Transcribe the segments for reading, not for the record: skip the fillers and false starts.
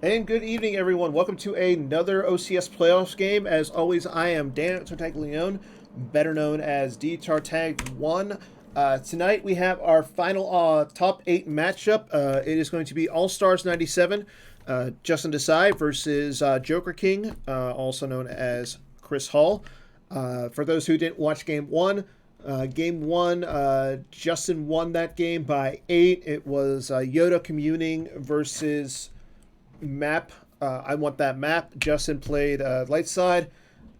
And good evening, everyone. Welcome to another OCS Playoffs game. As always, I am DTartagOne, better known as DTartagOne. Tonight we have our final top 8 matchup. It is going to be allstarz97, Justin Desai versus jokerking, also known as Chris Hall. For those who didn't watch Game 1, Justin won that game by 8. It was Yoda communing versus map. I want that map. Justin played light side.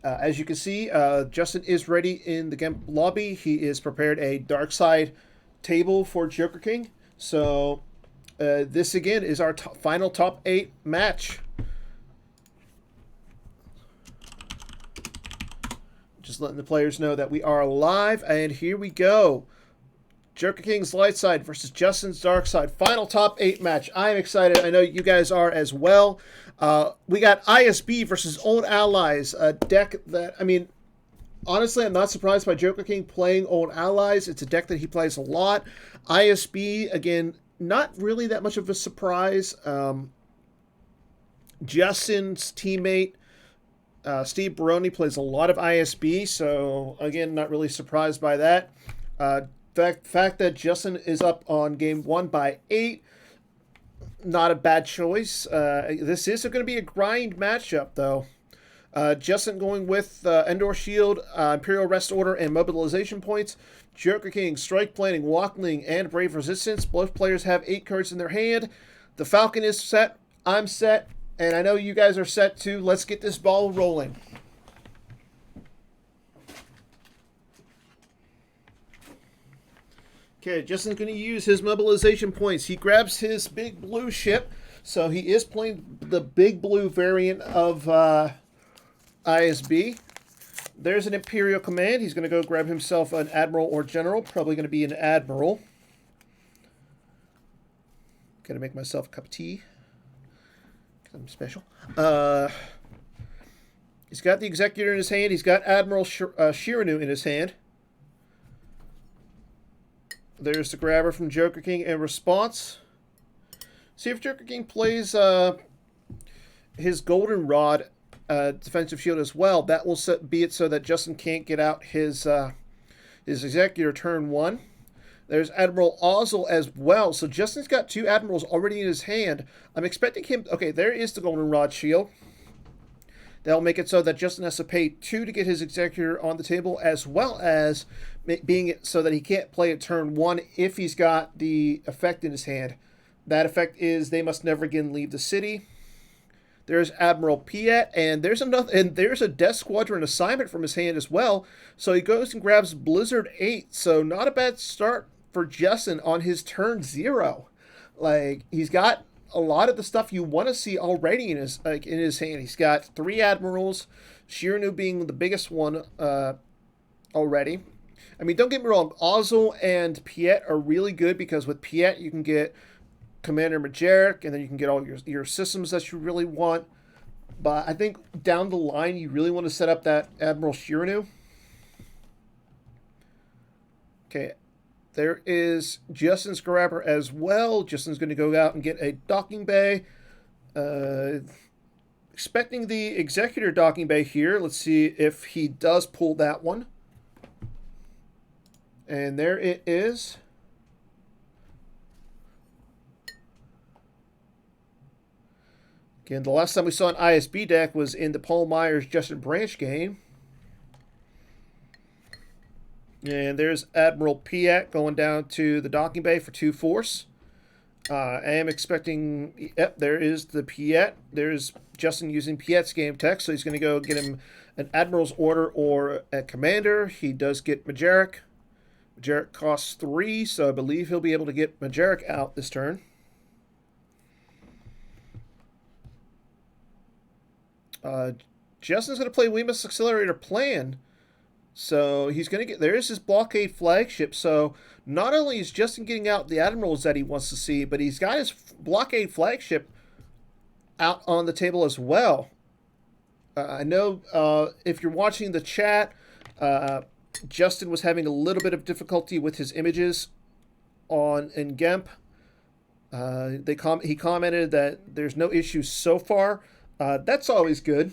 As you can see, Justin is ready in the game lobby. He is prepared a dark side table for jokerking. So this again is our final top 8 match. Just letting the players know that we are live, and here we go. jokerking's light side versus Justin's dark side. Final top 8 match. I'm excited. I know you guys are as well. We got ISB versus Old Allies, a deck that, I mean, honestly, I'm not surprised by jokerking playing Old Allies. It's a deck that he plays a lot. ISB, again, not really that much of a surprise. Justin's teammate, Steve Baroni, plays a lot of ISB, so, again, not really surprised by that. Fact that Justin is up on game 1 by 8, not a bad choice. This is going to be a grind matchup, though. Justin going with Endor Shield, Imperial Rest Order, and Mobilization Points. jokerking, Strike Planning, Walkling, and Brave Resistance. Both players have 8 cards in their hand. The Falcon is set. I'm set. And I know you guys are set, too. Let's get this ball rolling. Okay, Justin's going to use his mobilization points. He grabs his big blue ship, so he is playing the big blue variant of ISB. There's an Imperial Command. He's going to go grab himself an Admiral or General. Probably going to be an Admiral. Got to make myself a cup of tea. I'm special. He's got the Executor in his hand. He's got Admiral Shiranu in his hand. There's the grabber from jokerking in response. See if jokerking plays his goldenrod defensive shield as well. That will be it so that Justin can't get out his executor turn 1. There's Admiral Ozzel as well. So Justin's got 2 admirals already in his hand. I'm expecting him. Okay, there is the goldenrod shield. That'll make it so that Justin has to pay 2 to get his executor on the table, as well as being it so that he can't play at turn 1 if he's got the effect in his hand. That effect is they must never again leave the city. There's Admiral Piet, and there's a Death Squadron assignment from his hand as well. So he goes and grabs Blizzard 8. So not a bad start for Justin on his turn 0. Like, he's got a lot of the stuff you want to see already in his hand. He's got 3 admirals, Shiranu being the biggest one already. I mean, don't get me wrong, Ozzel and Piet are really good because with Piet you can get Commander Majeric, and then you can get all your systems that you really want. But I think down the line you really want to set up that Admiral Shiranu. Okay. There is Justin's grabber as well. Justin's going to go out and get a docking bay. Expecting the executor docking bay here. Let's see if he does pull that one. And there it is. Again, the last time we saw an ISB deck was in the Paul Myers Justin Branch game. And there's Admiral Piet going down to the docking bay for 2 force. I am expecting... Yep, there is the Piet. There's Justin using Piet's game tech, so he's going to go get him an Admiral's Order or a Commander. He does get Majeric. Majeric costs 3, so I believe he'll be able to get Majeric out this turn. Justin's going to play We Must Accelerator Plan. So he's going to get... There's his blockade flagship. So not only is Justin getting out the admirals that he wants to see, but he's got his blockade flagship out on the table as well. I know if you're watching the chat, Justin was having a little bit of difficulty with his images in GEMP. He commented that there's no issues so far. That's always good.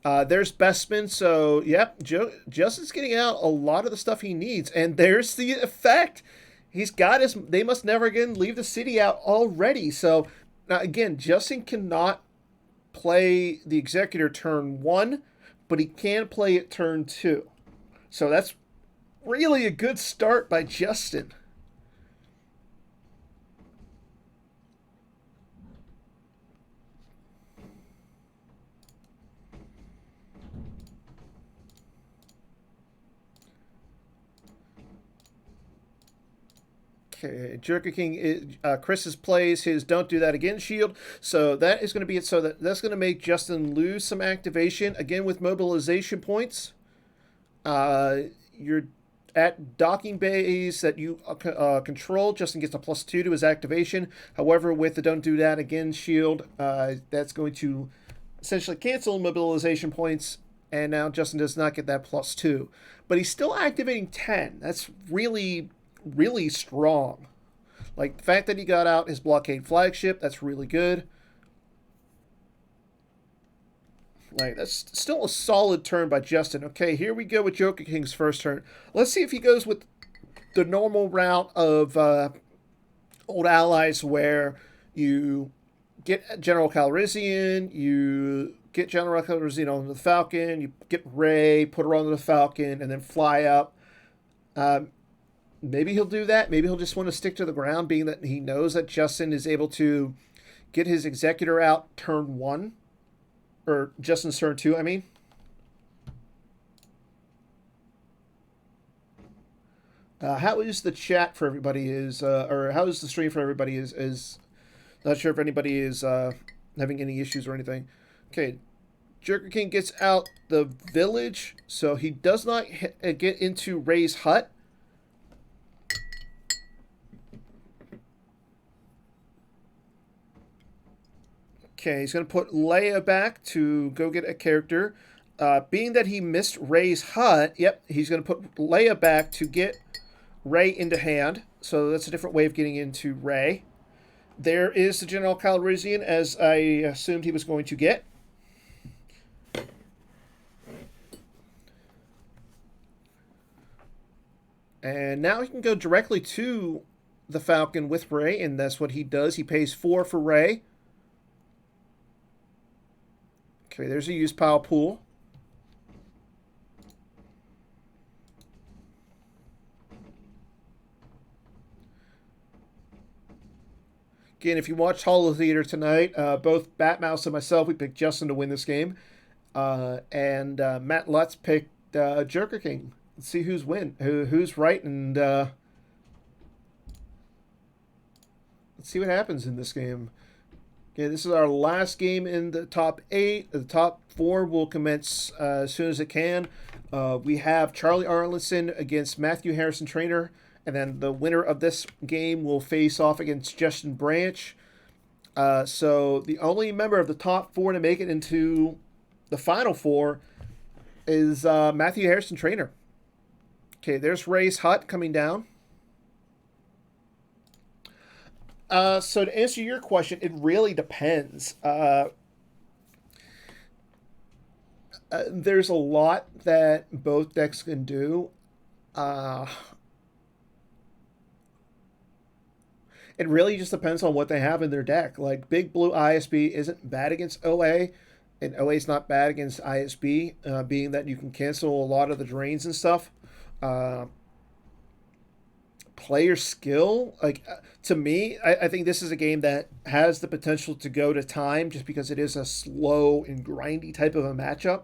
There's Bestman, so yep, Justin's getting out a lot of the stuff he needs, and there's the effect. He's got his. They must never again leave the city out already. So now again, Justin cannot play the Executor turn 1, but he can play it turn 2. So that's really a good start by Justin. Okay, jokerking. Chris's plays his "Don't Do That Again" shield, so that is going to be it. So that's going to make Justin lose some activation again with mobilization points. You're at docking bays that you control. Justin gets a +2 to his activation. However, with the "Don't Do That Again" shield, that's going to essentially cancel mobilization points, and now Justin does not get that +2. But he's still activating 10. That's really strong. Like the fact that he got out his blockade flagship, that's really good. Like that's still a solid turn by Justin. Okay, here we go with Joker King's first turn. Let's see if he goes with the normal route of Old Allies, where you get General Calrissian, you get General Calrissian on the Falcon, you get Rey, put her on the Falcon, and then fly up. Maybe he'll do that. Maybe he'll just want to stick to the ground, being that he knows that Justin is able to get his Executor out turn 1. Or Justin's turn 2, I mean. How is the chat for everybody or how is the stream for everybody is not sure if anybody is having any issues or anything. Okay, Joker King gets out the village, so he does not get into Rey's hut. Okay, he's going to put Leia back to go get a character. Being that he missed Rey's hut, yep, he's going to put Leia back to get Rey into hand. So that's a different way of getting into Rey. There is the General Calrissian, as I assumed he was going to get. And now he can go directly to the Falcon with Rey, and that's what he does. He pays 4 for Rey. Okay, there's a use pile pool. Again, if you watched Holo Theater tonight, both Batmouse and myself, we picked Justin to win this game. And Matt Lutz picked Joker King. Let's see who's right, and let's see what happens in this game. Okay, this is our last game in the top 8. The top 4 will commence as soon as it can. We have Charlie Arlinson against Matthew Harrison Trainer, and then the winner of this game will face off against Justin Branch. So the only member of the top 4 to make it into the final 4 is Matthew Harrison Trainer. Okay, there's Rey's hut coming down. So to answer your question, it really depends. There's a lot that both decks can do. It really just depends on what they have in their deck. Like, Big Blue ISB isn't bad against OA, and OA is not bad against ISB, being that you can cancel a lot of the drains and stuff. Player skill, like, to me, I think this is a game that has the potential to go to time, just because it is a slow and grindy type of a matchup.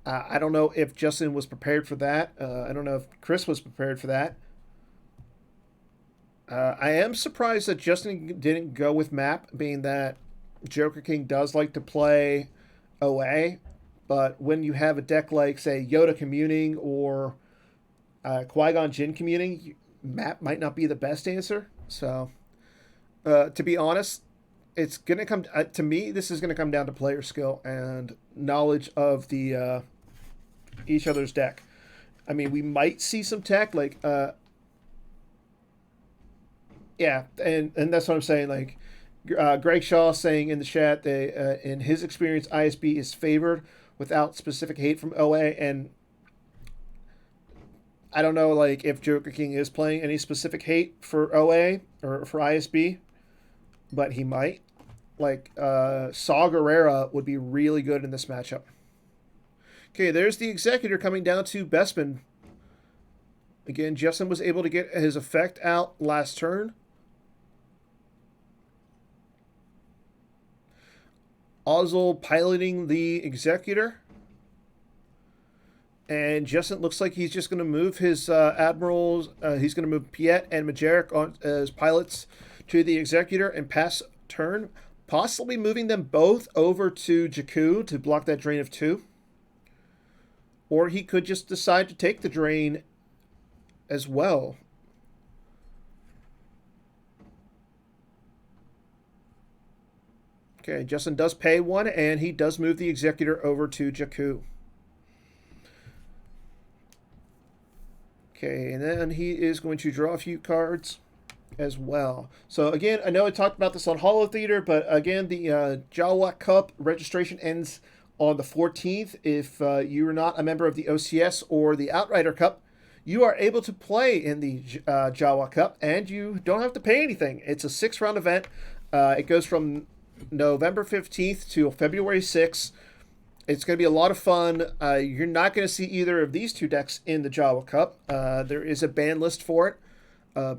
I don't know if Justin was prepared for that. I don't know if Chris was prepared for that. I am surprised that Justin didn't go with map, being that Joker King does like to play OA, but when you have a deck like, say, Yoda communing or Qui-Gon Jinn communing, map might not be the best answer. So, to be honest, it's gonna come to me. This is gonna come down to player skill and knowledge of the each other's deck. I mean, we might see some tech like Yeah, and that's what I'm saying. Like, Greg Shaw saying in the chat that in his experience, ISB is favored without specific hate from OA, and I don't know like if Joker King is playing any specific hate for OA or for ISB, but he might. Like Saw Gerrera would be really good in this matchup. Okay, there's the Executor coming down to Bespin. Again, Justin was able to get his effect out last turn. Ozzel piloting the Executor. And Justin looks like he's just going to move his Admirals. He's going to move Piet and Majeric on as pilots to the Executor and pass turn. Possibly moving them both over to Jakku to block that drain of 2. Or he could just decide to take the drain as well. Okay, Justin does pay 1, and he does move the Executor over to Jakku. Okay, and then he is going to draw a few cards as well. So again, I know I talked about this on Holo Theater, but again, the Jawa Cup registration ends on the 14th. If you are not a member of the OCS or the Outrider Cup, you are able to play in the Jawa Cup, and you don't have to pay anything. It's a 6-round event. It goes from November 15th to February 6th. It's going to be a lot of fun. You're not going to see either of these two decks in the Jawa Cup. There is a ban list for it.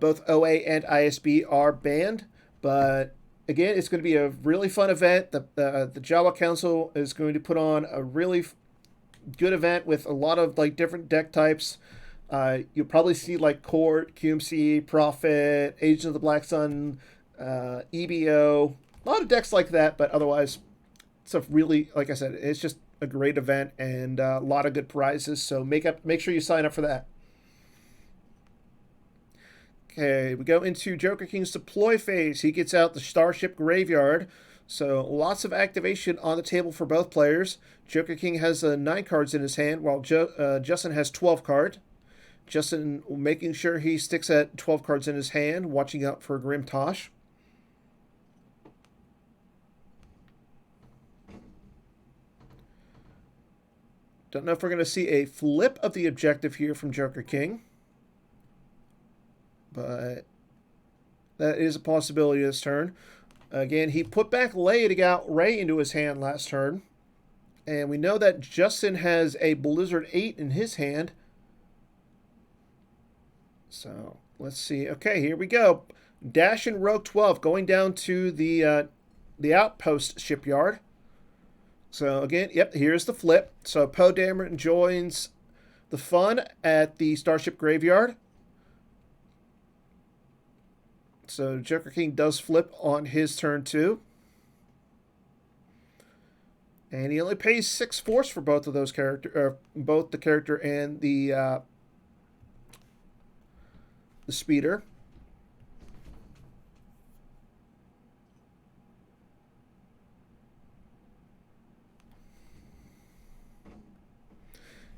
Both OA and ISB are banned, but again, it's going to be a really fun event. The Jawa Council is going to put on a really good event with a lot of like different deck types. You'll probably see like Court, QMC, Prophet, Agent of the Black Sun, EBO, a lot of decks like that, but otherwise, it's a really, like I said, it's just a great event and a lot of good prizes. So make sure you sign up for that. Okay, we go into Joker King's deploy phase. He gets out the Starship Graveyard. So lots of activation on the table for both players. Joker King has 9 cards in his hand, while Justin has 12 cards. Justin making sure he sticks at 12 cards in his hand, watching out for Grim Tosh. Don't know if we're going to see a flip of the objective here from Joker King, but that is a possibility this turn. Again, he put back Lay to get out Ray into his hand last turn, and we know that Justin has a Blizzard 8 in his hand. So let's see. Okay, here we go. Dash and Rogue 12 going down to the Outpost Shipyard. So again, yep, here's the flip. So Poe Dameron joins the fun at the Starship Graveyard. So Joker King does flip on his turn too. And he only pays 6 force for both of those characters, both the character and the speeder.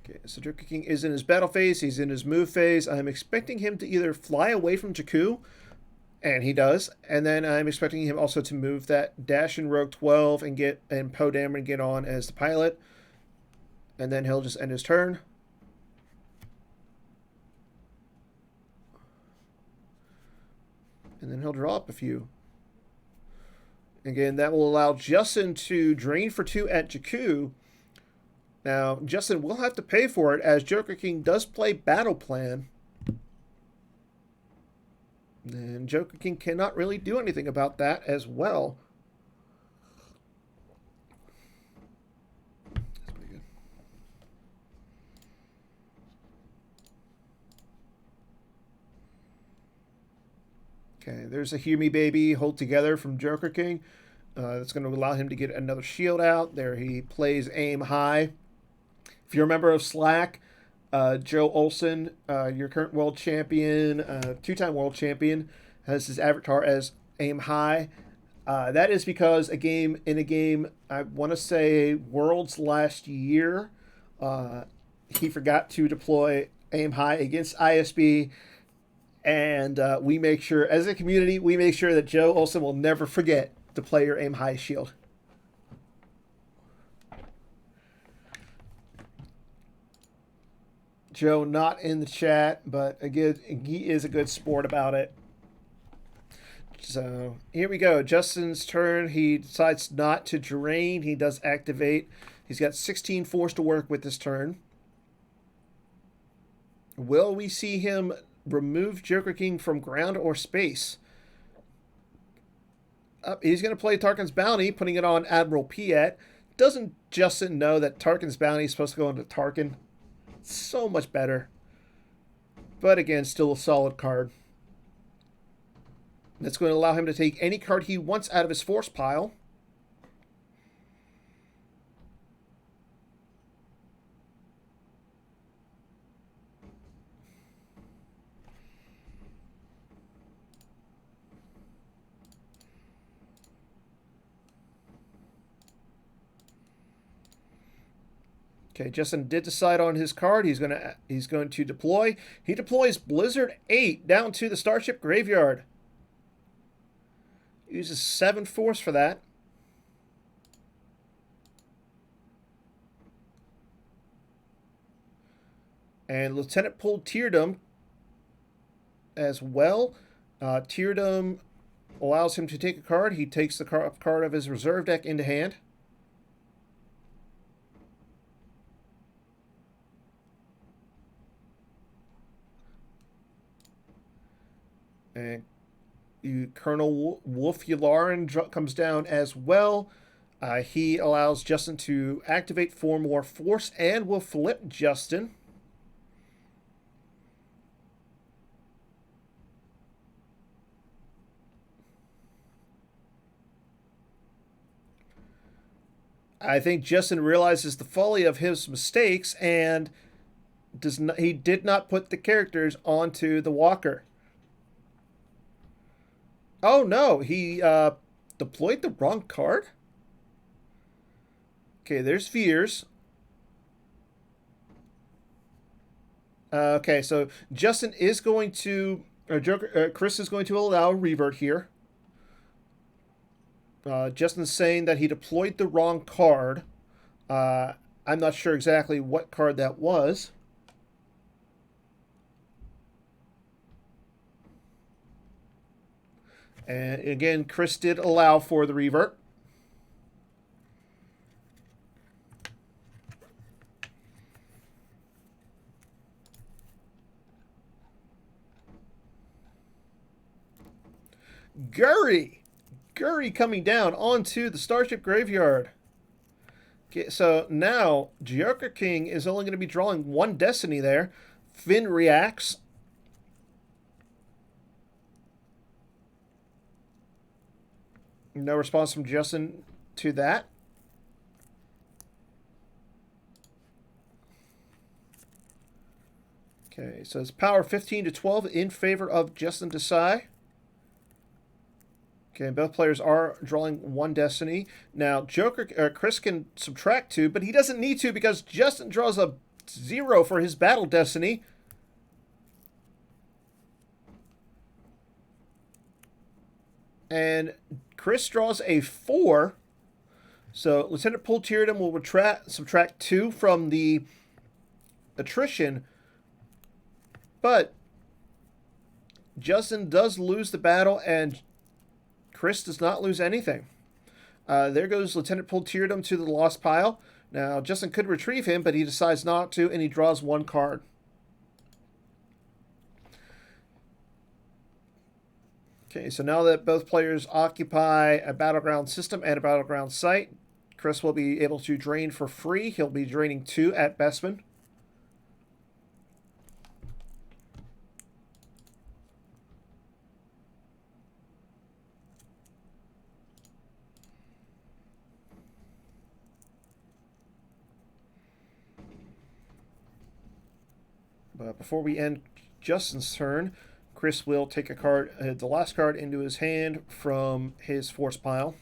Okay, so Joker King is in his battle phase. He's in his move phase. I'm expecting him to either fly away from Jakku, and he does. And then I'm expecting him also to move that Dash and Rogue 12 and Poe Dameron get on as the pilot. And then he'll just end his turn. And then he'll draw up a few. Again, that will allow Justin to drain for 2 at Jakku. Now, Justin will have to pay for it, as Joker King does play Battle Plan. And Joker King cannot really do anything about that as well. That's pretty good. Okay, there's a Hear Me Baby, Hold Together from Joker King. That's going to allow him to get another shield out. There he plays Aim High. If you're a member of Slack, Joe Olson, your current world champion, 2-time world champion, has his avatar as Aim High. That is because in a game, I want to say Worlds last year, he forgot to deploy Aim High against ISB, And we make sure, as a community, we make sure that Joe Olsen will never forget to play your aim high shield. Joe not in the chat, but again, he is a good sport about it. So here we go. Justin's turn. He decides not to drain. He does activate. He's got 16 force to work with this turn. Will we see him remove Joker King from ground or space? He's going to play Tarkin's Bounty, putting it on Admiral Piet. Doesn't Justin know that Tarkin's Bounty is supposed to go into Tarkin? So much better. But again, still a solid card. That's going to allow him to take any card he wants out of his force pile. Okay, Justin did decide on his card. He's going to deploy. He deploys Blizzard 8 down to the Starship Graveyard. Uses 7 force for that. And Lieutenant pulled Teardom as well. Teardom allows him to take a card. He takes the card of his reserve deck into hand. And Colonel Wolf Yularen comes down as well. He allows Justin to activate 4 more force and will flip Justin. I think Justin realizes the folly of his mistakes and he did not put the characters onto the walker. Oh no, he deployed the wrong card? Okay, there's Veers. Okay, so Justin is going to, Chris is going to allow a revert here. Justin's saying that he deployed the wrong card. I'm not sure exactly what card that was. And again, Chris did allow for the revert. Guri coming down onto the Starship Graveyard. Okay, so now Joker King is only going to be drawing 1 Destiny there. Finn reacts. No response from Justin to that. Okay, so it's power 15 to 12 in favor of Justin Desai. Okay, both players are drawing 1 Destiny. Now, Chris can subtract 2, but he doesn't need to because Justin draws a 0 for his Battle Destiny. And Chris draws a 4. So Lieutenant Pull Teardom will subtract 2 from the attrition. But Justin does lose the battle, and Chris does not lose anything. There goes Lieutenant Pull Teardom to the lost pile. Now, Justin could retrieve him, but he decides not to, and he draws 1 card. Okay, so now that both players occupy a battleground system and a battleground site, Chris will be able to drain for free. He'll be draining 2 at Bestman. But before we end Justin's turn, Chris will take a card, the last card, into his hand from his force pile.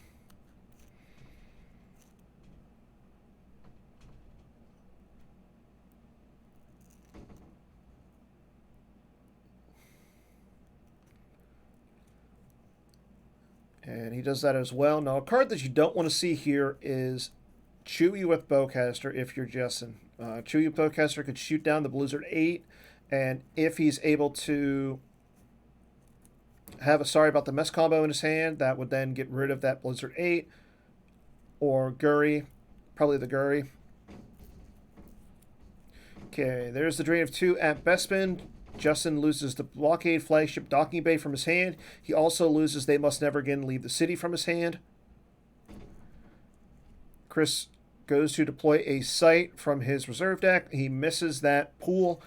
And he does that as well. Now, a card that you don't want to see here is Chewy with Bowcaster if you're Justin. Chewy with Bowcaster could shoot down the Blizzard 8, and if he's able to have a Sorry About the Mess combo in his hand, that would then get rid of that Blizzard 8. Or Guri, probably the Guri. Okay, there's the Drain of 2 at Bespin. Justin loses the Blockade Flagship Docking Bay from his hand. He also loses They Must Never Again Leave the City from his hand. Chris goes to deploy a Sight from his reserve deck. He misses that pool,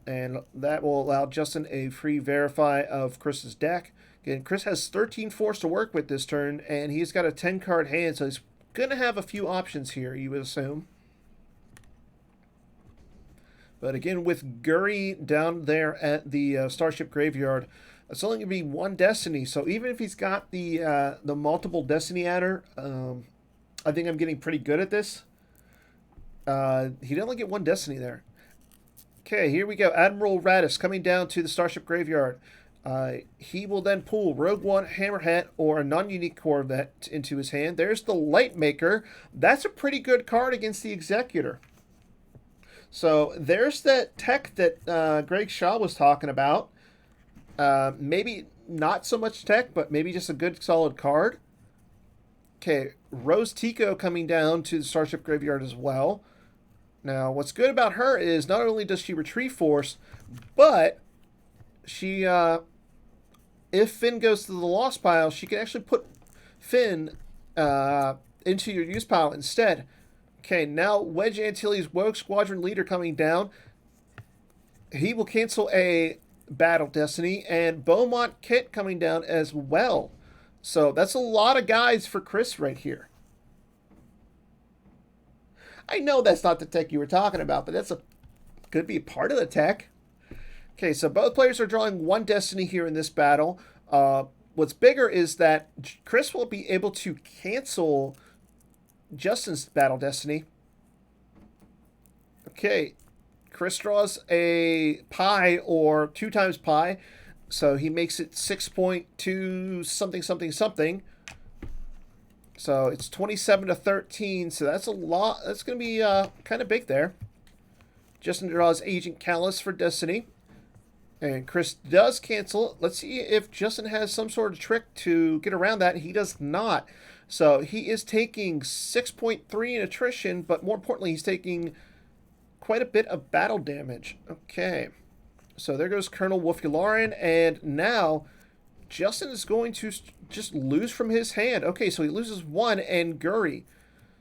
and that will allow Justin a free verify of Chris's deck. Again, Chris has 13 force to work with this turn, and he's got a 10-card hand, so he's going to have a few options here, you would assume. But again, with Guri down there at the Starship Graveyard, it's only going to be one Destiny. So even if he's got the multiple Destiny adder, I think I'm getting pretty good at this. He'd only get one Destiny there. Okay, here we go. Admiral Radis coming down to the Starship Graveyard. He will then pull Rogue One, Hammerhead, or a non-unique Corvette into his hand. There's the Lightmaker. That's a pretty good card against the Executor. So there's that tech that Greg Shaw was talking about. Maybe not so much tech, but maybe just a good solid card. Okay, Rose Tico coming down to the Starship Graveyard as well. Now, what's good about her is not only does she retrieve force, but she, if Finn goes to the lost pile, she can actually put Finn into your use pile instead. Okay, now Wedge Antilles Rogue Squadron Leader coming down. He will cancel a Battle Destiny, and Beaumont Kit coming down as well. So that's a lot of guys for Chris right here. I know that's not the tech you were talking about, but could be a part of the tech. Okay, so both players are drawing one Destiny here in this battle. What's bigger is that Chris will be able to cancel Justin's Battle Destiny. Okay, Chris draws a pi or 2 times pi, so he makes it 6.2 something something something. So it's 27 to 13, so that's a lot. That's going to be kind of big there. Justin draws Agent Callus for Destiny, and Chris does cancel. Let's see if Justin has some sort of trick to get around that. He does not. So he is taking 6.3 in attrition, but more importantly, he's taking quite a bit of battle damage. Okay. So there goes Colonel Wolfularin, and now Justin is going to just lose from his hand. Okay, so he loses 1 and Guri.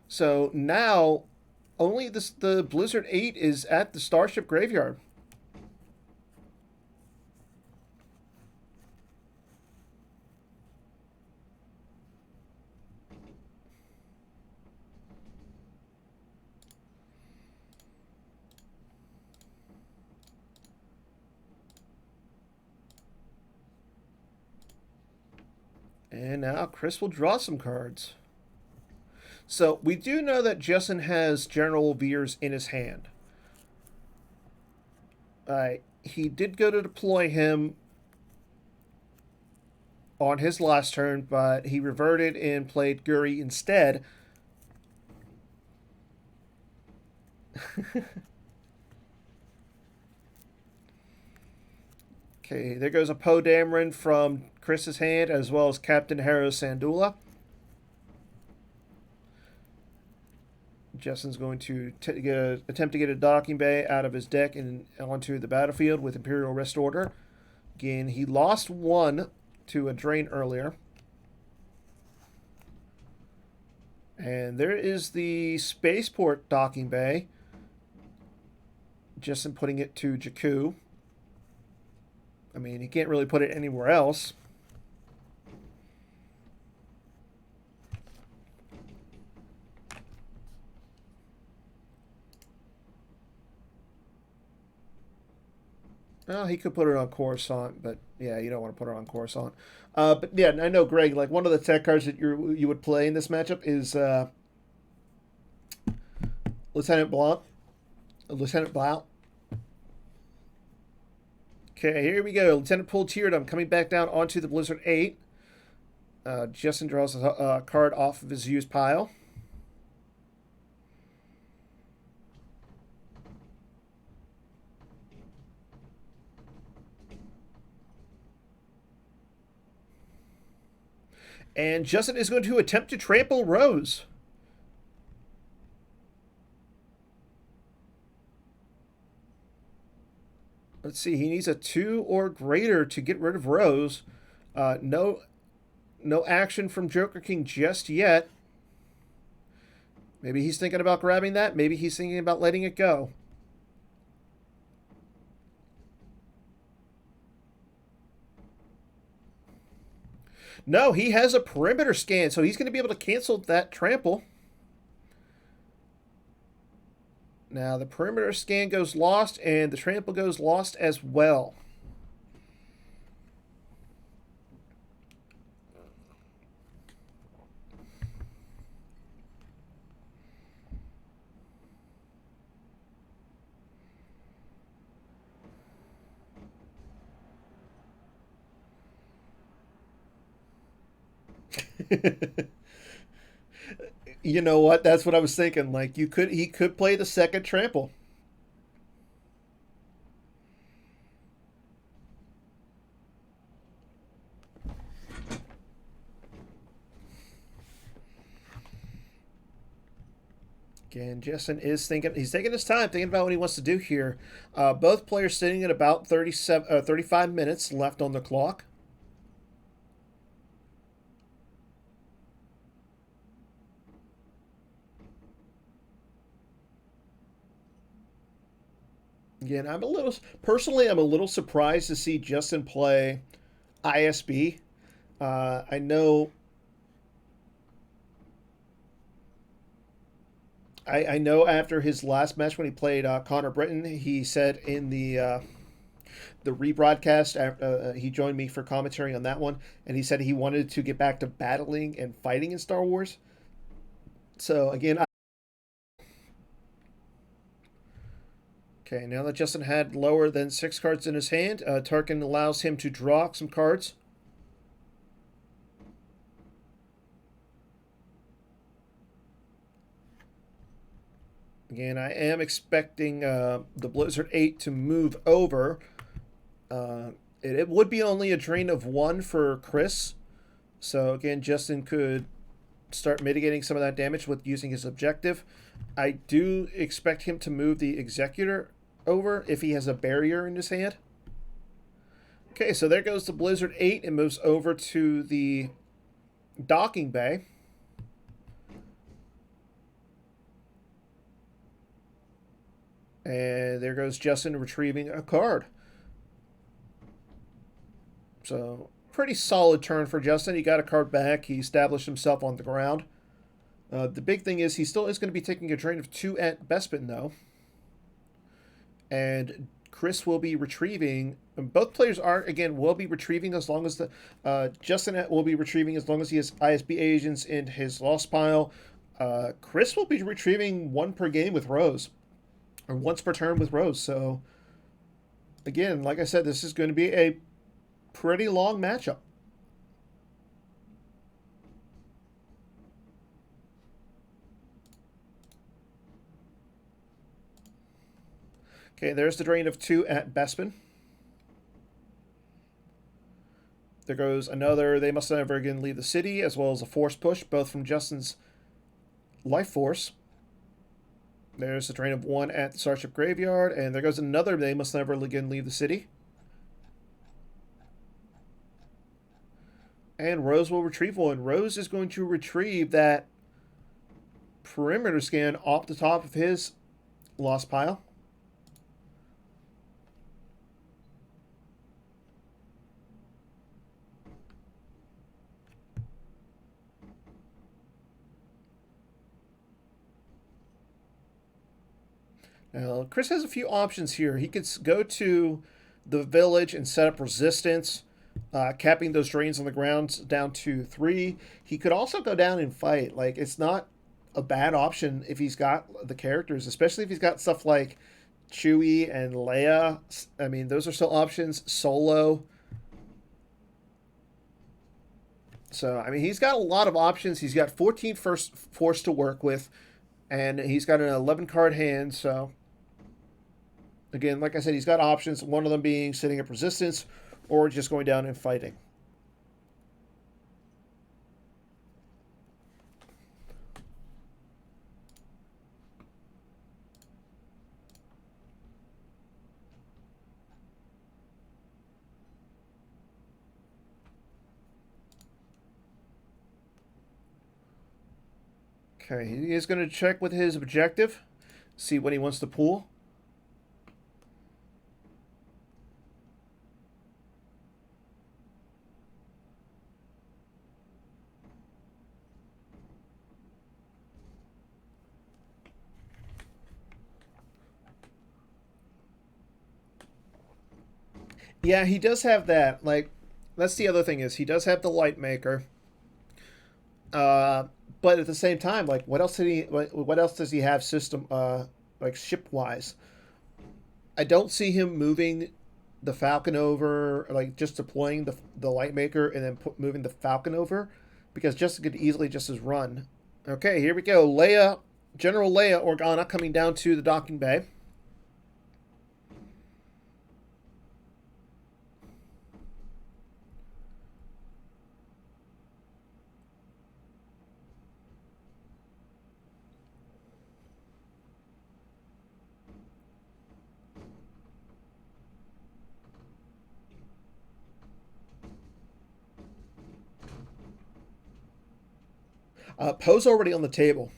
So now only the Blizzard 8 is at the Starship Graveyard. And now Chris will draw some cards. So we do know that Justin has General Veers in his hand. He did go to deploy him on his last turn, but he reverted and played Guri instead. Okay, there goes a Poe Dameron from Chris's hand, as well as Captain Harrow Sandula. Justin's going to attempt to get a docking bay out of his deck and onto the battlefield with Imperial Rest Order. Again, he lost 1 to a drain earlier. And there is the Spaceport docking bay. Justin putting it to Jakku. I mean, he can't really put it anywhere else. Well, he could put it on Coruscant, but yeah, you don't want to put it on Coruscant. But yeah, I know, Greg, like one of the tech cards that you would play in this matchup is Lieutenant Blount. Lieutenant Blount. Okay, here we go. Lieutenant Pull Teardom coming back down onto the Blizzard 8. Justin draws a card off of his used pile. And Justin is going to attempt to trample Rose. Let's see. He needs a 2 or greater to get rid of Rose. No action from Joker King just yet. Maybe he's thinking about grabbing that. Maybe he's thinking about letting it go. No, he has a perimeter scan, so he's going to be able to cancel that trample. Now, the perimeter scan goes lost, and the trample goes lost as well. You know what? That's what I was thinking. Like he could play the second trample. Again, Justin is thinking. He's taking his time, thinking about what he wants to do here. Both players sitting at about 35 minutes left on the clock. Again, I'm a little surprised to see Justin play ISB. I know after his last match when he played Connor Britton, he said in the rebroadcast after he joined me for commentary on that one, and he said he wanted to get back to battling and fighting in Star Wars. So again, okay, now that Justin had lower than 6 cards in his hand, Tarkin allows him to draw some cards. Again, I am expecting the Blizzard 8 to move over. It would be only a drain of 1 for Chris. So again, Justin could start mitigating some of that damage with using his objective. I do expect him to move the Executor over if he has a barrier in his hand. Okay, so there goes the Blizzard 8 and moves over to the docking bay. And there goes Justin retrieving a card. So, pretty solid turn for Justin. He got a card back. He established himself on the ground. The big thing is he still is going to be taking a drain of 2 at Bespin, though. And Chris will be retrieving. Both players will be retrieving as long as the Justin will be retrieving as long as he has ISB agents in his lost pile. Chris will be retrieving 1 per game with Rose, or once per turn with Rose. So again, like I said, this is going to be a pretty long matchup. Okay, there's the drain of 2 at Bespin. There goes another They Must Never Again Leave the City, as well as a Force Push, both from Justin's Life Force. There's the drain of 1 at the Starship Graveyard, and there goes another They Must Never Again Leave the City. And Rose will retrieve 1. Rose is going to retrieve that perimeter scan off the top of his lost pile. Now, Chris has a few options here. He could go to the village and set up resistance, capping those drains on the ground down to 3. He could also go down and fight. Like, it's not a bad option if he's got the characters, especially if he's got stuff like Chewie and Leia. I mean, those are still options. Solo. So, I mean, he's got a lot of options. He's got 14 first force to work with, and he's got an 11 card hand. So, again, like I said, he's got options. One of them being setting up resistance or just going down and fighting. Okay, he is going to check with his objective, see what he wants to pull. Yeah, he does have that. Like, that's the other thing is he does have the light maker. Uh, but at the same time, like, what else did he? What else does he have system? Like ship wise, I don't see him moving the Falcon over, like just deploying the light maker and then moving the Falcon over, because Justin could easily just as run. Okay, here we go. Leia, General Leia Organa coming down to the docking bay. Poe's already on the table.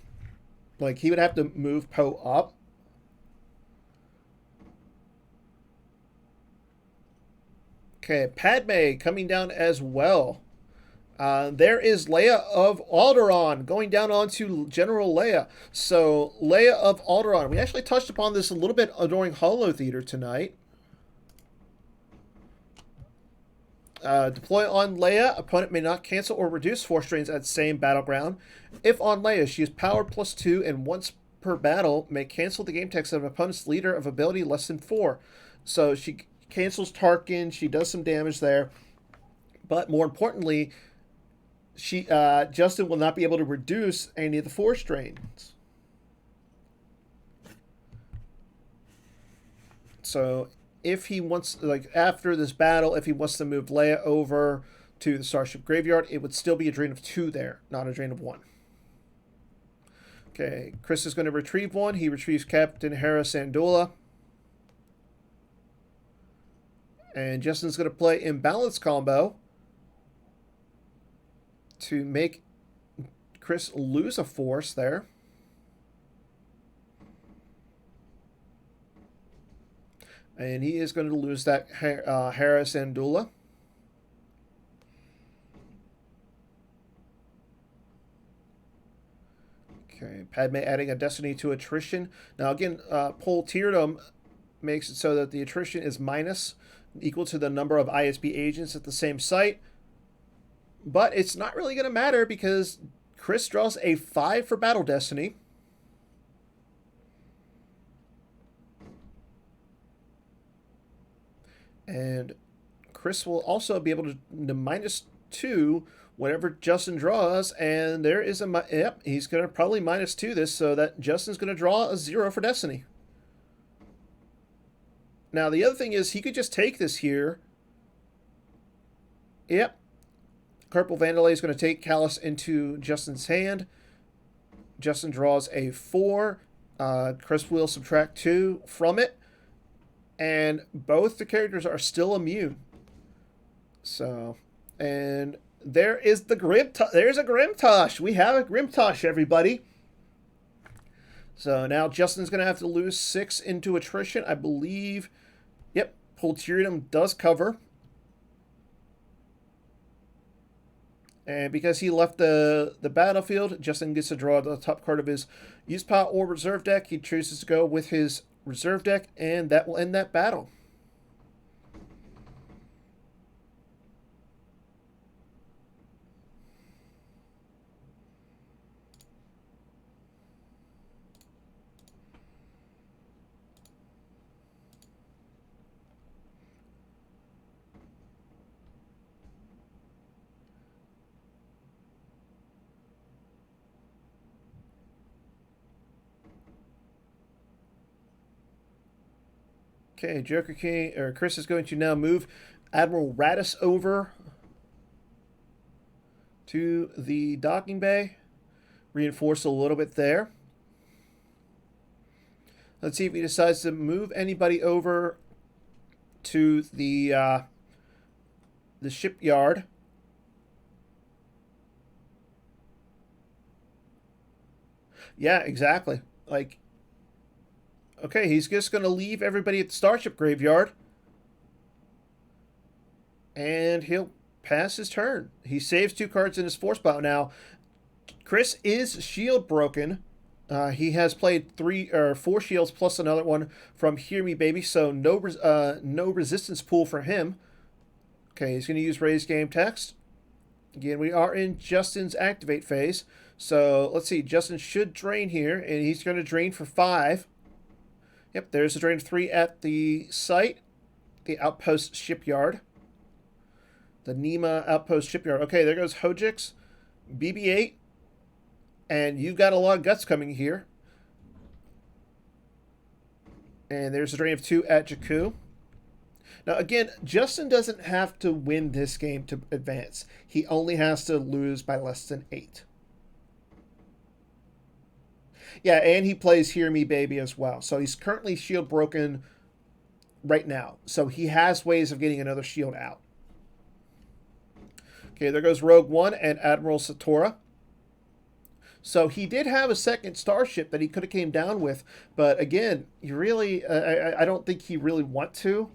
Like, he would have to move Poe up. Okay, Padme coming down as well. There is Leia of Alderaan going down onto General Leia. So, Leia of Alderaan. We actually touched upon this a little bit during Holo Theater tonight. Deploy on Leia. Opponent may not cancel or reduce force drains at same battleground. If on Leia, she is powered +2 and once per battle may cancel the game text of an opponent's leader of ability less than 4. So she cancels Tarkin. She does some damage there. But more importantly, Justin will not be able to reduce any of the force drains. So if he wants, like after this battle, if he wants to move Leia over to the Starship Graveyard, it would still be a drain of 2 there, not a drain of 1. Okay, Chris is going to retrieve 1. He retrieves Captain Hera Syndulla. And Justin's going to play Imbalance combo to make Chris lose a force there. And he is going to lose that Hera Syndulla. Okay, Padme adding a destiny to attrition. Now again, Pol Tierdum makes it so that the attrition is minus, equal to the number of ISB agents at the same site. But it's not really going to matter because Chris draws a 5 for Battle Destiny. And Chris will also be able to -2 whatever Justin draws. And there is a... Yep, he's going to probably -2 this so that Justin's going to draw a 0 for Destiny. Now, the other thing is he could just take this here. Yep. Corporal Vandalay is going to take Callus into Justin's hand. Justin draws a 4. Chris will subtract 2 from it. And both the characters are still immune. So, and there is the there's a Grimtosh. We have a Grimtosh, everybody. So now Justin's going to have to lose 6 into attrition, I believe. Yep, Pol Tierdum does cover. And because he left the battlefield, Justin gets to draw the top card of his use pile or reserve deck. He chooses to go with his reserve deck, and that will end that battle. Okay, Joker King, or Chris is going to now move Admiral Radis over to the docking bay. Reinforce a little bit there. Let's see if he decides to move anybody over to the shipyard. Yeah, exactly. Like, okay, he's just going to leave everybody at the Starship Graveyard. And he'll pass his turn. He saves 2 cards in his force pile. Now, Chris is shield broken. He has played 3 or 4 shields plus another one from Hear Me Baby, so no resistance pool for him. Okay, he's going to use Raise Game Text. Again, we are in Justin's activate phase. So let's see, Justin should drain here, and he's going to drain for 5. Yep, there's a drain of 3 at the site, the outpost shipyard. The Nema outpost shipyard. Okay, there goes Hojix, BB-8, and you've got a lot of guts coming here. And there's a drain of 2 at Jakku. Now, again, Justin doesn't have to win this game to advance. He only has to lose by less than 8. Yeah, and he plays Hear Me Baby as well. So he's currently shield broken right now. So he has ways of getting another shield out. Okay, there goes Rogue One and Admiral Satora. So he did have a second starship that he could have came down with. But again, you really, I don't think he really want to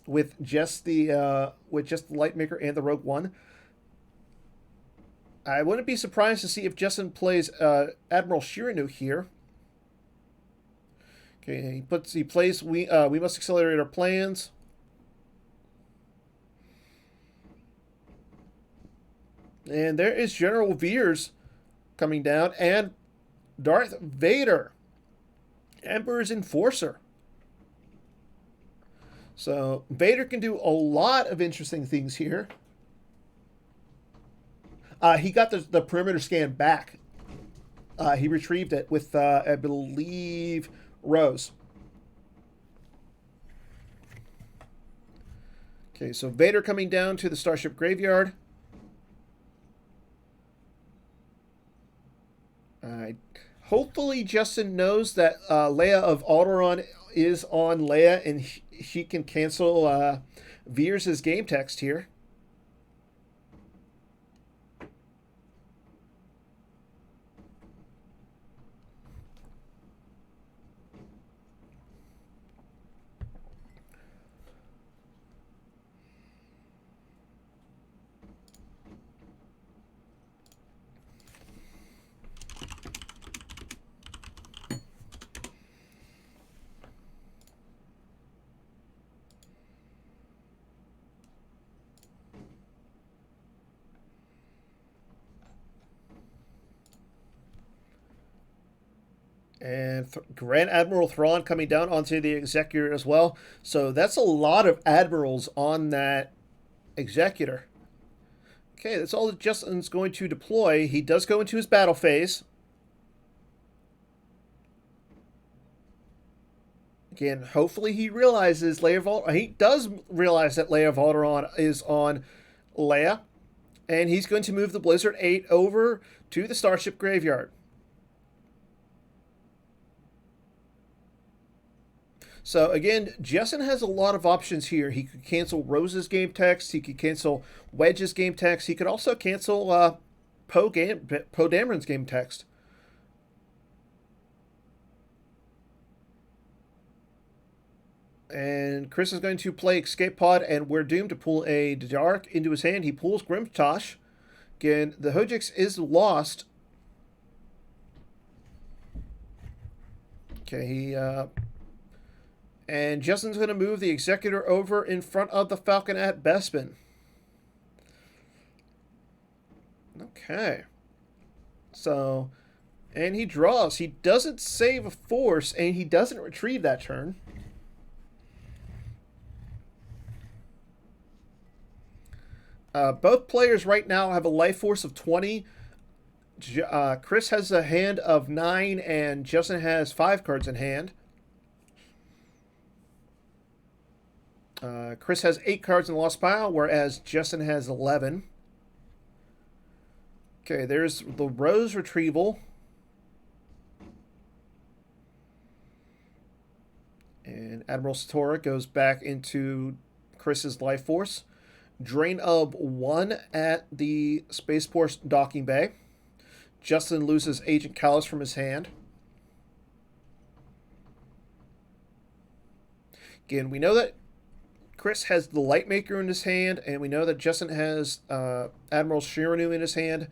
with just the Lightmaker and the Rogue One. I wouldn't be surprised to see if Justin plays Admiral Shirinu here. Okay, he plays we must accelerate our plans. And there is General Veers coming down, and Darth Vader, Emperor's Enforcer. So Vader can do a lot of interesting things here. He got the perimeter scan back. He retrieved it with, I believe, Rose. Okay, so Vader coming down to the Starship Graveyard. Hopefully Justin knows that Leia of Alderaan is on Leia, and she can cancel Veers' game text here. And Grand Admiral Thrawn coming down onto the Executor as well. So that's a lot of Admirals on that Executor. Okay, that's all that Justin's going to deploy. He does go into his battle phase. Again, hopefully he realizes Leia of Alderaan. He does realize that Leia of Alderaan is on Leia. And he's going to move the Blizzard 8 over to the Starship Graveyard. So again, Justin has a lot of options here. He could cancel Rose's game text. He could cancel Wedge's game text. He could also cancel Poe Dameron's game text. And Chris is going to play Escape Pod, and we're doomed to pull a Dark into his hand. He pulls Grimtosh. Again, the Hojix is lost. Okay, and Justin's going to move the Executor over in front of the Falcon at Bespin. Okay. So, and he draws. He doesn't save a force, and he doesn't retrieve that turn. Both players right now have a life force of 20. Chris has a hand of 9, and Justin has 5 cards in hand. Chris has 8 cards in the lost pile, whereas Justin has 11. Okay, there's the Rose Retrieval. And Admiral Satora goes back into Chris's Life Force. Drain of 1 at the Spaceport docking bay. Justin loses Agent Callus from his hand. Again, we know that Chris has the Lightmaker in his hand, and we know that Justin has Admiral Shiranu in his hand.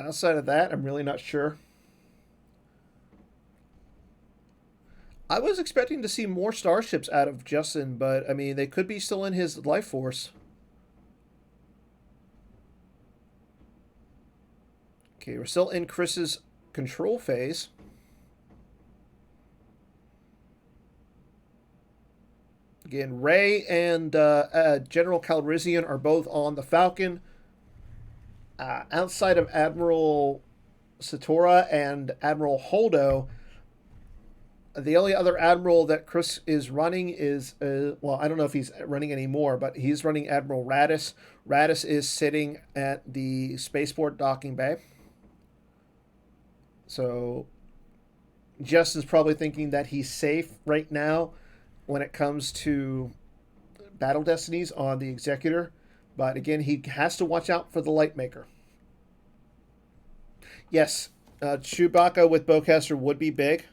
Outside of that, I'm really not sure. I was expecting to see more starships out of Justin, but I mean, they could be still in his life force. Okay, we're still in Chris's control phase. Again, Ray and General Calrissian are both on the Falcon. Outside of Admiral Satora and Admiral Holdo, the only other admiral that Chris is running is, well, I don't know if he's running anymore, but he's running Admiral Radis. Radis is sitting at the Spaceport docking bay. So Justin's probably thinking that he's safe right now when it comes to battle destinies on the Executor. But again, he has to watch out for the Lightmaker. Yes, Chewbacca with Bowcaster would be big.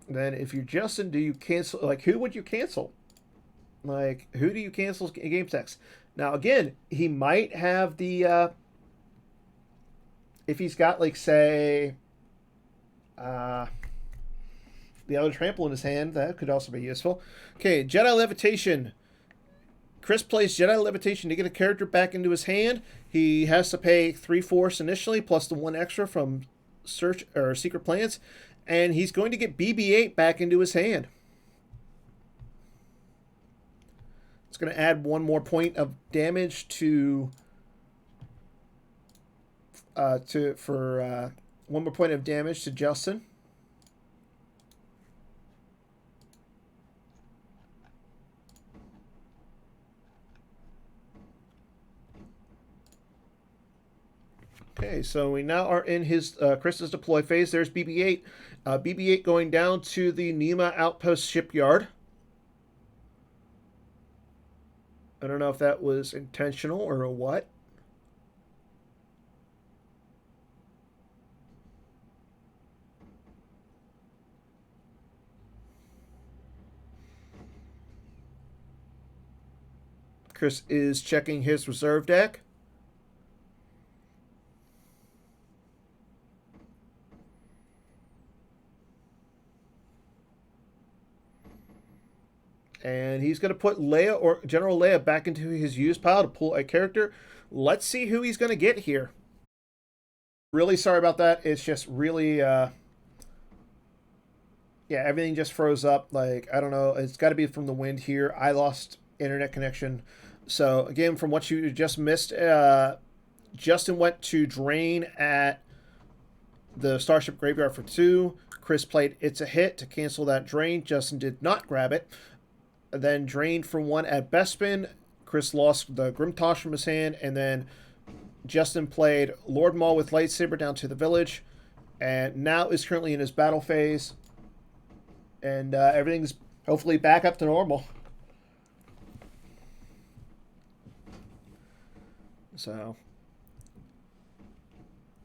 Then if you're Justin, do you cancel? Like, who would you cancel? Like, who do you cancel game text? Now, again, he might have the... if he's got, like, say... the other trample in his hand, that could also be useful. Okay, Jedi Levitation. Chris plays Jedi Levitation to get a character back into his hand. He has to pay 3 force initially, plus the 1 extra from Search or Secret Plans. And he's going to get BB-8 back into his hand. It's going to add 1 more point of damage to 1 more point of damage to Justin. Okay, so we now are in his Chris's deploy phase. There's BB-8. BB-8 going down to the Nema Outpost shipyard. I don't know if that was intentional or what. Chris is checking his reserve deck. And he's going to put Leia or General Leia back into his use pile to pull a character. Let's see who he's going to get here. Really sorry about that. It's just really, yeah, everything just froze up. Like, I don't know. It's got to be from the wind here. I lost internet connection. So, again, from what you just missed, Justin went to drain at the Starship Graveyard for 2. Chris played It's a Hit to cancel that drain. Justin did not grab it. Then drained for 1 at Bespin. Chris lost the Grimtosh from his hand. And then Justin played Lord Maul with Lightsaber down to the village. And now is currently in his battle phase. And everything's hopefully back up to normal. So,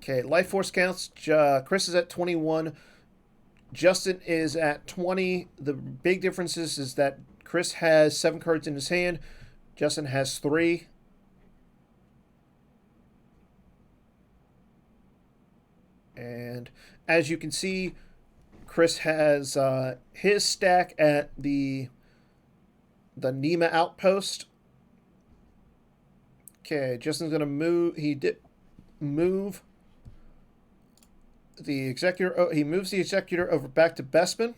okay, Life Force counts. Chris is at 21. Justin is at 20. The big difference is that Chris has 7 cards in his hand. Justin has 3. And as you can see, Chris has his stack at the Nema Outpost. Okay, Justin's going to move. He did move the Executor. He moves the Executor over back to Bestman.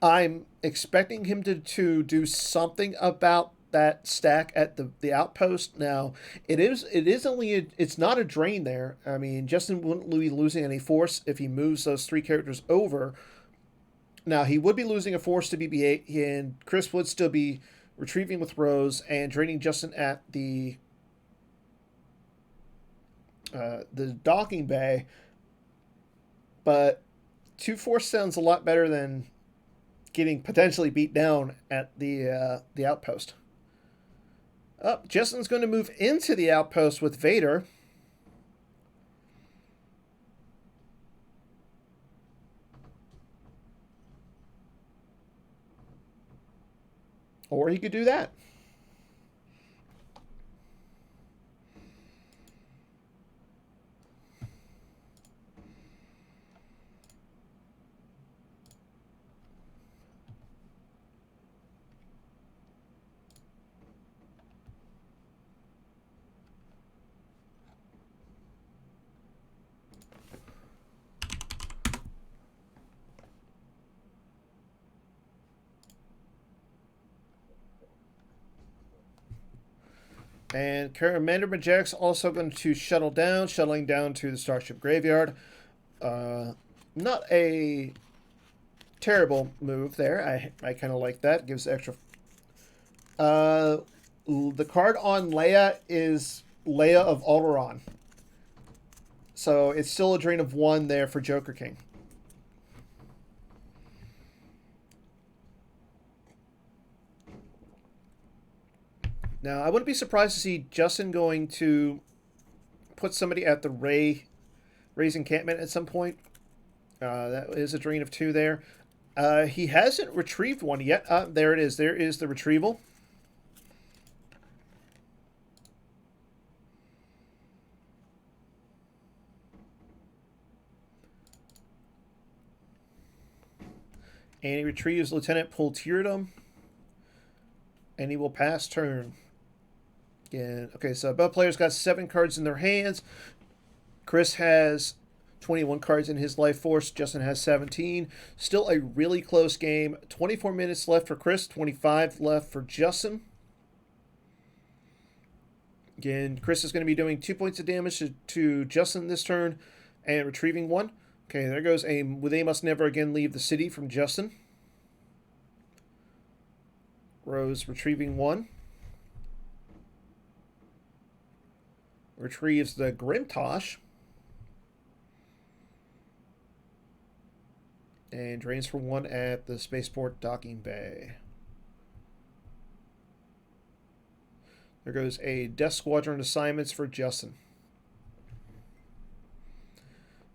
I'm expecting him to do something about that stack at the outpost. Now, it's not a drain there. I mean, Justin wouldn't be losing any force if he moves those 3 characters over. Now, he would be losing a force to BB-8, and Chris would still be retrieving with Rose and draining Justin at the docking bay. But 2 force sounds a lot better than getting potentially beat down at the outpost. Justin's going to move into the outpost with Vader. Or he could do that. And Commander Majeric's also going to shuttling down to the Starship Graveyard. Not a terrible move there. I kind of like that. Gives extra. The card on Leia is Leia of Alderaan. So it's still a drain of 1 there for Joker King. Now, I wouldn't be surprised to see Justin going to put somebody at the Ray's encampment at some point. That is a drain of 2 there. He hasn't retrieved 1 yet. There it is. There is the retrieval. And he retrieves Lieutenant Pultierdum. And he will pass turn. Again, okay, so both players got 7 cards in their hands. Chris has 21 cards in his life force. Justin has 17. Still a really close game. 24 minutes left for Chris. 25 left for Justin. Again, Chris is going to be doing 2 points of damage to Justin this turn and retrieving 1. Okay, there goes a They Must Never Again Leave the City from Justin. Rose retrieving 1. Retrieves the Grimtosh. And drains for 1 at the Spaceport Docking Bay. There goes a Death Squadron assignments for Justin.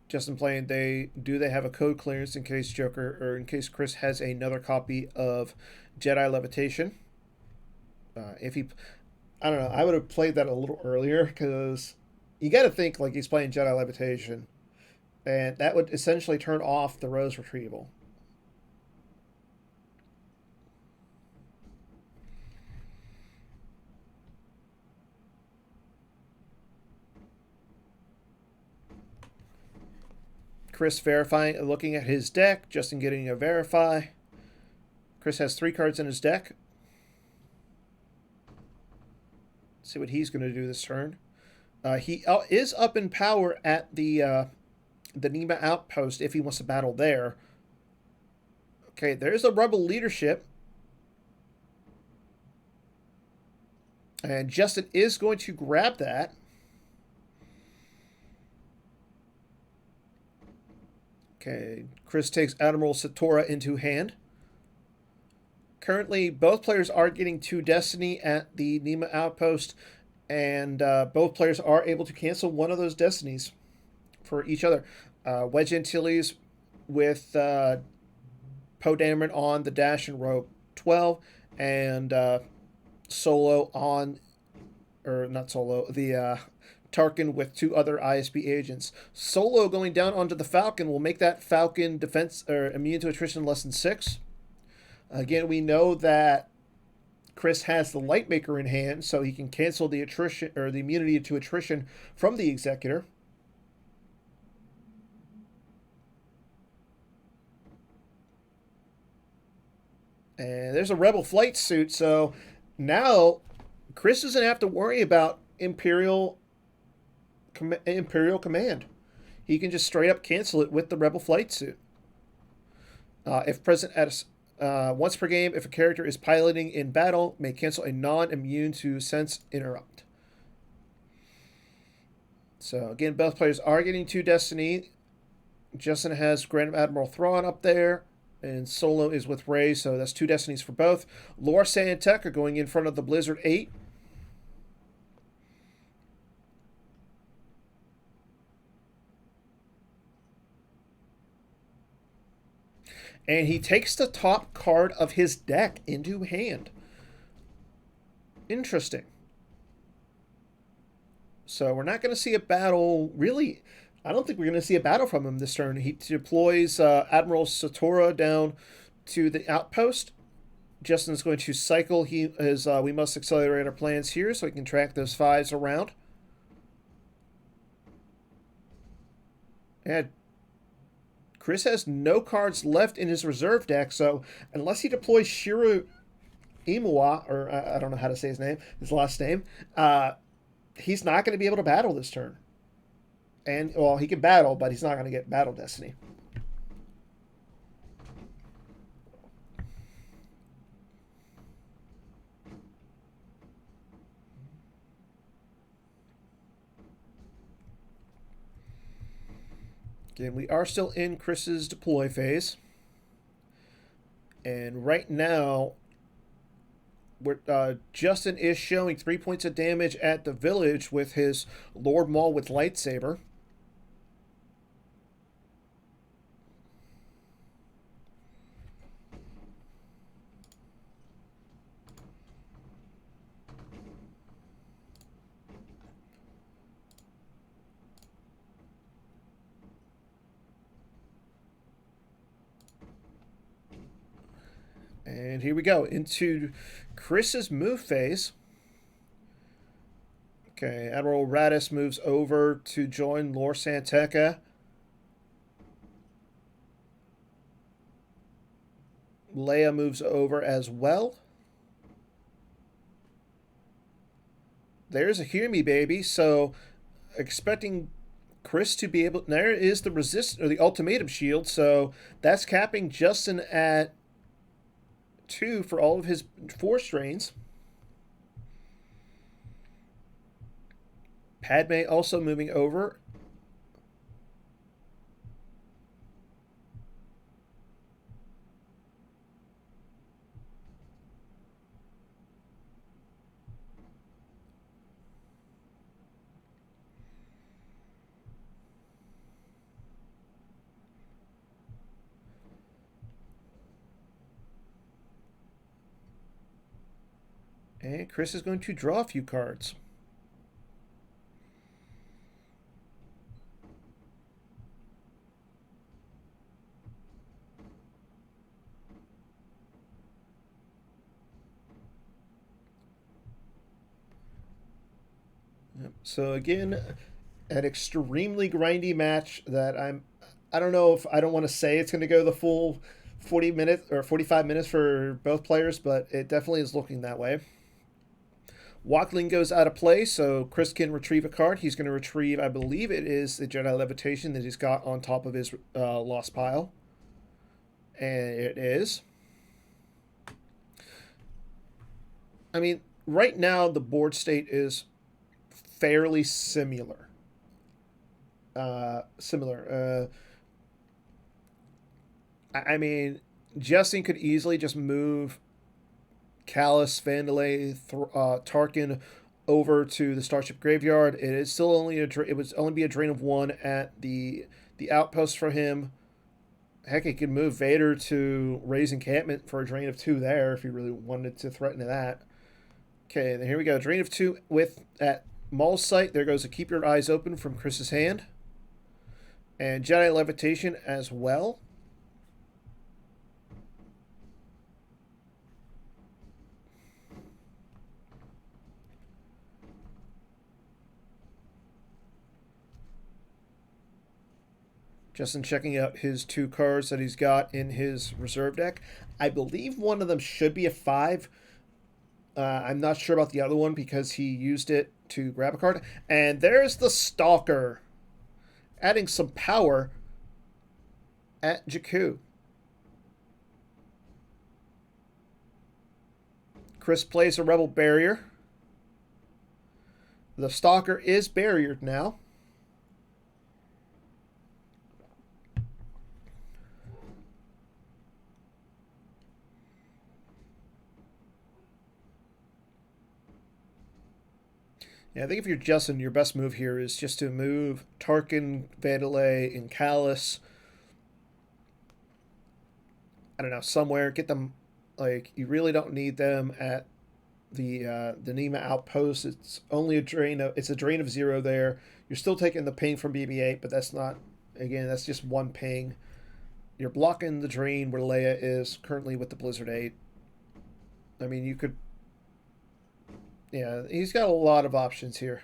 Justin playing, they have a code clearance in case in case Chris has another copy of Jedi Levitation. I don't know, I would have played that a little earlier because you got to think like he's playing Jedi Levitation, and that would essentially turn off the Rose retrieval. Chris verifying, looking at his deck. Justin getting a verify. Chris has 3 cards in his deck. Let's see what he's going to do this turn. He is up in power at the Nema outpost if he wants to battle there. Okay, there's a rebel leadership. And Justin is going to grab that. Okay, Chris takes Admiral Satora into hand. Currently, both players are getting 2 Destiny at the Nema outpost, and both players are able to cancel 1 of those Destinies for each other. Wedge Antilles with Poe Dameron on the Dash and Row 12, and Solo on, or not Solo, the Tarkin with 2 other ISB agents. Solo going down onto the Falcon will make that Falcon defense or immune to attrition less than 6. Again, we know that Chris has the Lightmaker in hand, so he can cancel the attrition or the immunity to attrition from the Executor. And there's a Rebel flight suit, so now Chris doesn't have to worry about Imperial Command. He can just straight up cancel it with the Rebel flight suit. If present at once per game, if a character is piloting in battle, may cancel a non-immune to sense interrupt. So again, both players are getting 2 Destiny. Justin has Grand Admiral Thrawn up there, and Solo is with Rey, so that's 2 Destinies for both. Lore Santec are going in front of the Blizzard 8. And he takes the top card of his deck into hand. Interesting. So we're not going to see a battle, really. I don't think we're going to see a battle from him this turn. He deploys Admiral Satora down to the outpost. Justin's going to cycle. We must accelerate our plans here so he can track those 5s around. And Chris has no cards left in his reserve deck, so unless he deploys Shiro Imuwa, or I don't know how to say his last name, he's not going to be able to battle this turn. And, well, he can battle, but he's not going to get Battle Destiny. Again, we are still in Chris's deploy phase. And right now, Justin is showing 3 points of damage at the village with his Lord Maul with lightsaber. And here we go into Chris's move phase. Okay, Admiral Radis moves over to join Lore Santeca. Leia moves over as well. There's a Hear Me Baby, so expecting Chris to be able... There is the resist or the ultimatum shield, so that's capping Justin at 2 for all of his 4 strains. Padme also moving over. And Chris is going to draw a few cards. So again, an extremely grindy match that I don't know if I don't want to say it's going to go the full 40 minutes or 45 minutes for both players, but it definitely is looking that way. Walkling goes out of play, so Chris can retrieve a card. He's going to retrieve, I believe it is the Jedi Levitation that he's got on top of his lost pile. And it is. I mean, right now the board state is fairly similar. I mean, Justin could easily just move Callus, Vandalay, Tarkin over to the Starship Graveyard. It is still only it would only be a drain of 1 at the outpost for him. Heck, he could move Vader to Rey's encampment for a drain of 2 there if he really wanted to threaten that. Okay, then here we go. Drain of 2 at Maul's site. There goes a Keep Your Eyes Open from Chris's hand. And Jedi Levitation as well. Justin checking out his 2 cards that he's got in his reserve deck. I believe one of them should be a 5. I'm not sure about the other one because he used it to grab a card. And there's the Stalker, adding some power at Jakku. Chris plays a Rebel Barrier. The Stalker is barriered now. Yeah, I think if you're Justin, your best move here is just to move Tarkin, Vandalay, and Callus. I don't know, somewhere. Get them, like, you really don't need them at the Nima outpost. It's only a drain of, it's a drain of 0 there. You're still taking the ping from BB-8, but that's not, again, that's just 1 ping. You're blocking the drain where Leia is currently with the Blizzard 8. I mean, you could, yeah, he's got a lot of options here.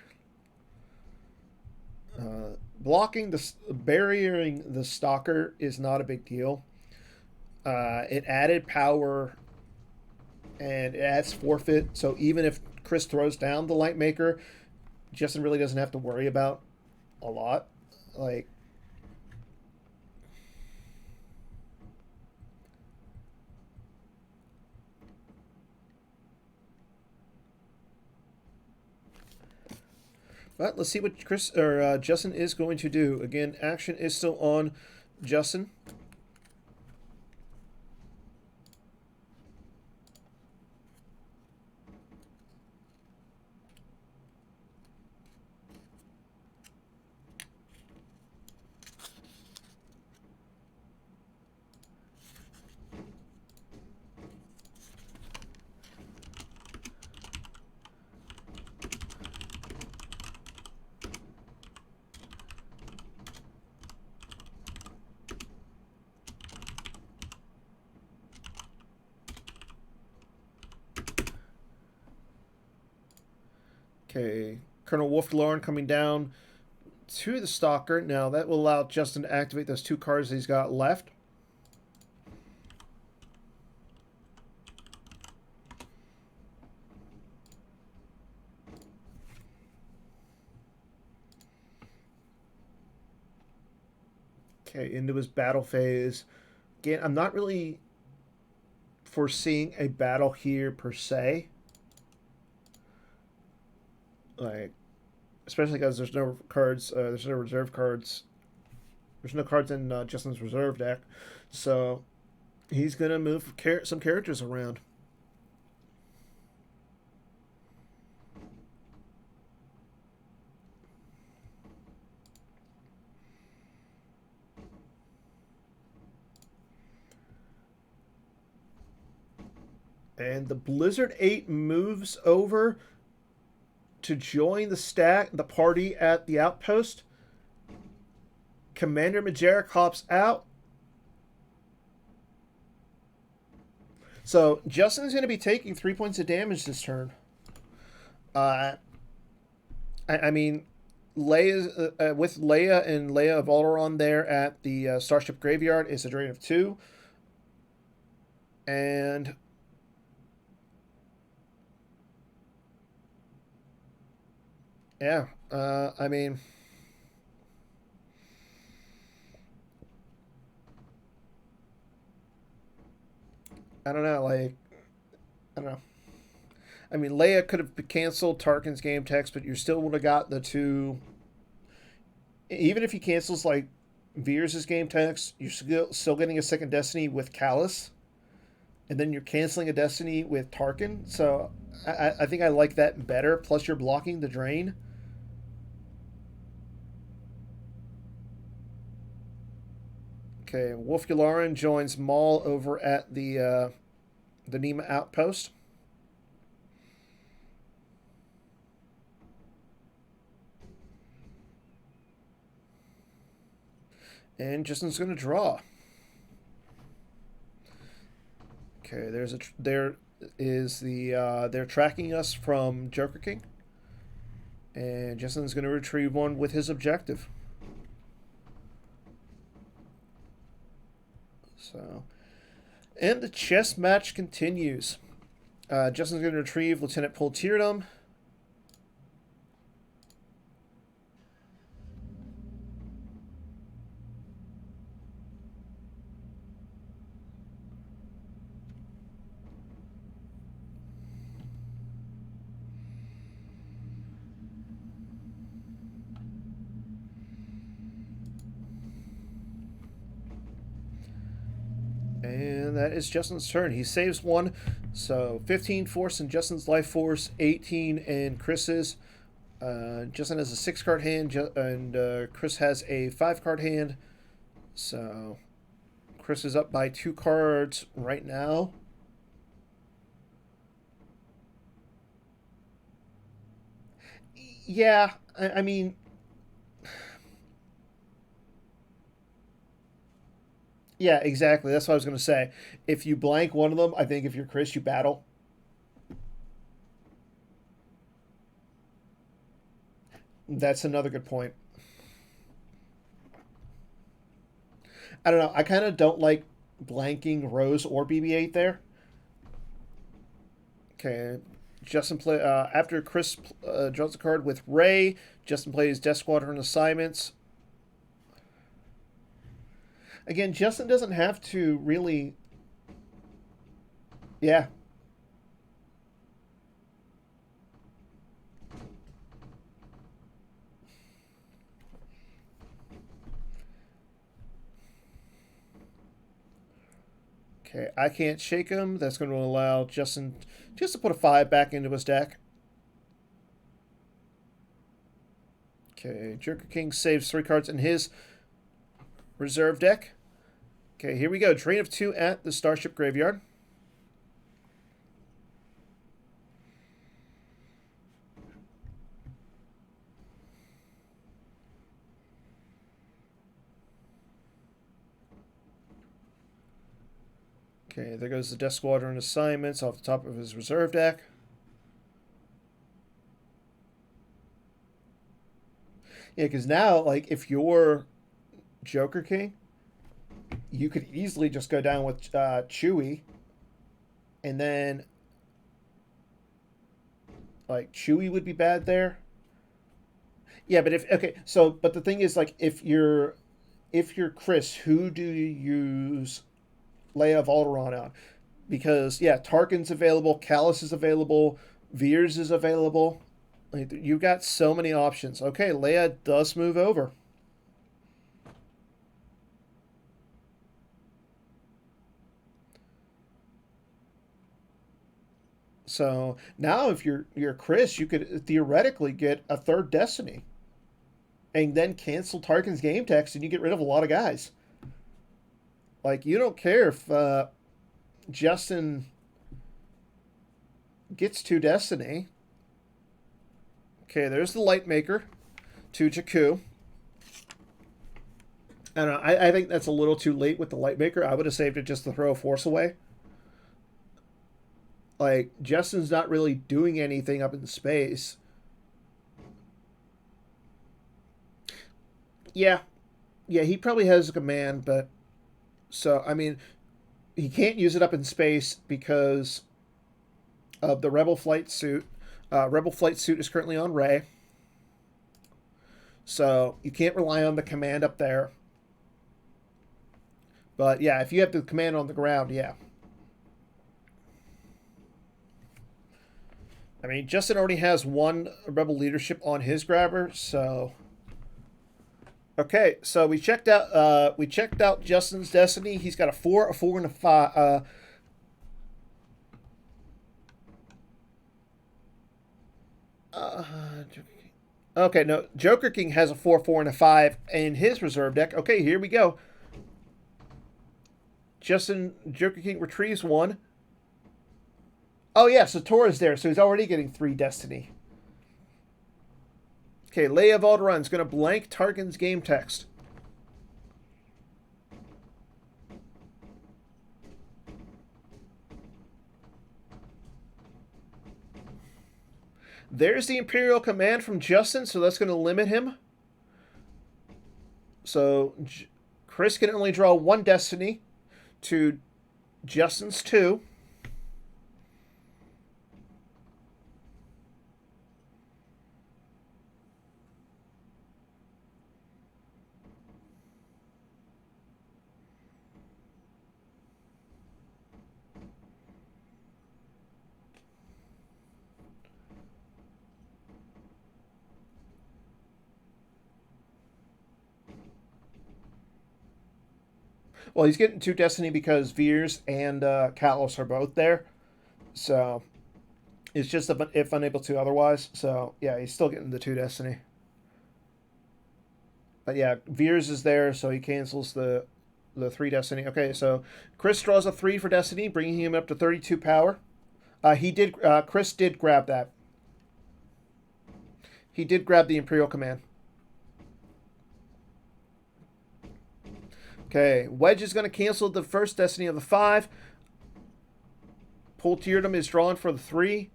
Blocking the, barriering the Stalker is not a big deal. It added power and it adds forfeit. So even if Chris throws down the Lightmaker, Justin really doesn't have to worry about a lot. Like, but let's see what Chris or Justin is going to do. Again, action is still on Justin. Okay, Colonel Wolf-Lauren coming down to the Stalker. Now that will allow Justin to activate those 2 cards that he's got left. Okay, into his battle phase. Again, I'm not really foreseeing a battle here per se. Like, especially because there's no cards, there's no reserve cards. There's no cards in Justin's reserve deck. So he's going to move some characters around. And the Blizzard 8 moves over to join the party at the outpost. Commander Majeric hops out. So Justin's going to be taking 3 points of damage this turn. I mean, Leia with Leia and Leia of Alderaan there at the Starship Graveyard is a drain of 2. And yeah, I mean, I don't know, like, I don't know. I mean, Leia could have canceled Tarkin's game text, but you still would have got the 2. Even if he cancels, like, Veers' game text, you're still getting a second Destiny with Callus. And then you're canceling a Destiny with Tarkin. So I think I like that better. Plus, you're blocking the drain. Okay, Wolf Yularen joins Maul over at the Nima outpost. And Justin's going to draw. Okay, there is the they're tracking us from jokerking, and Justin's going to retrieve one with his objective. So, and the chess match continues. Justin's going to retrieve Lieutenant Poltierdom. And that is Justin's turn. He saves one. So 15 force in Justin's life force, 18 in Chris's. Justin has a 6-card hand, and Chris has a 5-card hand. So Chris is up by 2 cards right now. Yeah, I mean... Yeah, exactly. That's what I was going to say. If you blank one of them, I think if you're Chris, you battle. That's another good point. I don't know. I kind of don't like blanking Rose or BB-8 there. Okay. Justin play after Chris draws a card with Ray. Justin plays Death Squadron assignments. Again, Justin doesn't have to really... Yeah. Okay, I can't shake him. That's going to allow Justin just to put a 5 back into his deck. Okay, Joker King saves 3 cards in his reserve deck. Okay, here we go. Drain of 2 at the Starship Graveyard. Okay, there goes the Death Squadron assignments off the top of his reserve deck. Yeah, because now, like, if you're Joker King, you could easily just go down with Chewie, and then, like, Chewie would be bad there. Yeah, but but the thing is, like, if you're Chris, who do you use Leia of Alderaan on? Because yeah, Tarkin's available, Callus is available, Veers is available. Like, you've got so many options. Okay, Leia does move over. So now, if you're Chris, you could theoretically get a 3rd Destiny, and then cancel Tarkin's game text, and you get rid of a lot of guys. Like, you don't care if Justin gets 2 Destiny. Okay, there's the Lightmaker to Jakku. I don't know. I think that's a little too late with the Lightmaker. I would have saved it just to throw a Force away. Like, Justin's not really doing anything up in space. Yeah. Yeah, he probably has a command, but... So, I mean, he can't use it up in space because of the Rebel Flight Suit. Rebel Flight Suit is currently on Rey. So, you can't rely on the command up there. But, yeah, if you have the command on the ground, yeah. I mean, Justin already has 1 Rebel leadership on his grabber, so... Okay, so we checked out Justin's Destiny. He's got a 4, a 4, and a 5. Okay, no, Joker King has a 4, 4, and a 5 in his reserve deck. Okay, here we go. Joker King retrieves 1. Oh yeah, so Tor's there, so he's already getting 3 Destiny. Okay, Leia of Alderaan is going to blank Tarkin's game text. There's the Imperial command from Justin, so that's going to limit him. So Chris can only draw 1 Destiny. to Justin's 2. Well, he's getting 2 Destiny because Veers and Kalos are both there. So it's just if unable to otherwise. So yeah, he's still getting the 2 Destiny. But yeah, Veers is there, so he cancels the 3 Destiny. Okay, so Chris draws a 3 for Destiny, bringing him up to 32 power. Chris did grab that. He did grab the Imperial Command. Okay, Wedge is going to cancel the first Destiny of the 5. Pull Teardom is drawn for the 3.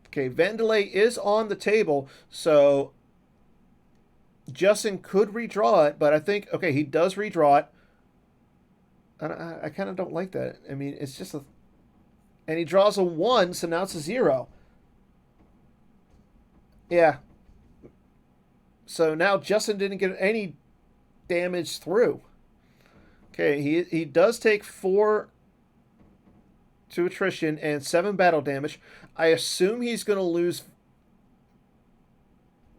Okay, Vandalay is on the table, so Justin could redraw it, but I think, okay, he does redraw it. I kind of don't like that. I mean, it's just a... And he draws a 1, so now it's a 0. Yeah. So now Justin didn't get any damage through. Okay, he does take 4 to attrition and 7 battle damage. I assume he's going to lose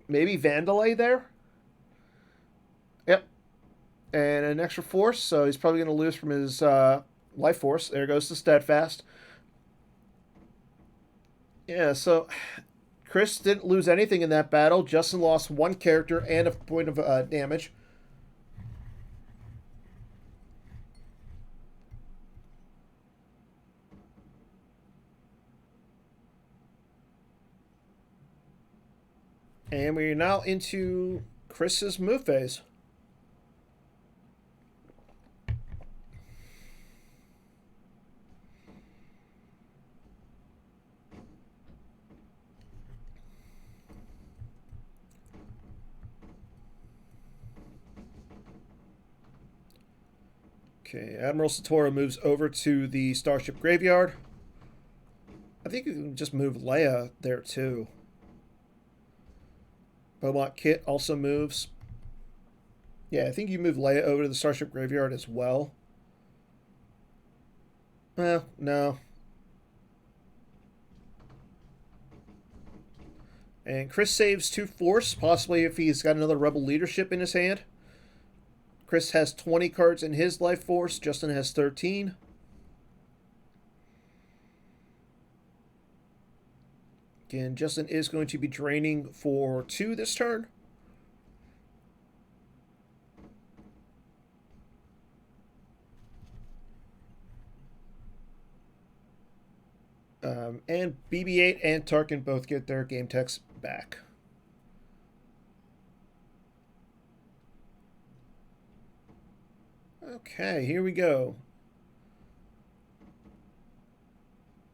maybe Vandalay there. Yep. And an extra force, so he's probably going to lose from his life force. There goes the Steadfast. Yeah, so Chris didn't lose anything in that battle. Justin lost 1 character and a point of damage. And we're now into Chris's move phase. Okay, Admiral Satora moves over to the Starship Graveyard. I think you can just move Leia there too. Beaumont Kit also moves. Yeah, I think you move Leia over to the Starship Graveyard as well. Well, no. And Chris saves 2 force, possibly if he's got another Rebel leadership in his hand. Chris has 20 cards in his life force. Justin has 13. Again, Justin is going to be draining for 2 this turn. And BB-8 and Tarkin both get their game techs back. Okay, here we go.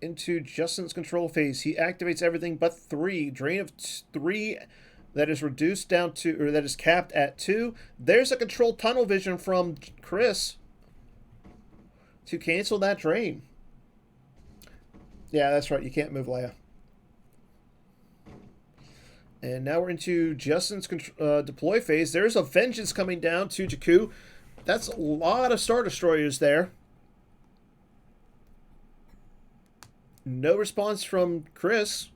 Into Justin's control phase. He activates everything but 3. Drain of 3 that is reduced down to, or that is capped at 2. There's a controlled tunnel vision from Chris to cancel that drain. Yeah, that's right. You can't move Leia. And now we're into Justin's deploy phase. There's a Vengeance coming down to Jakku. That's a lot of Star Destroyers there. No response from Chris.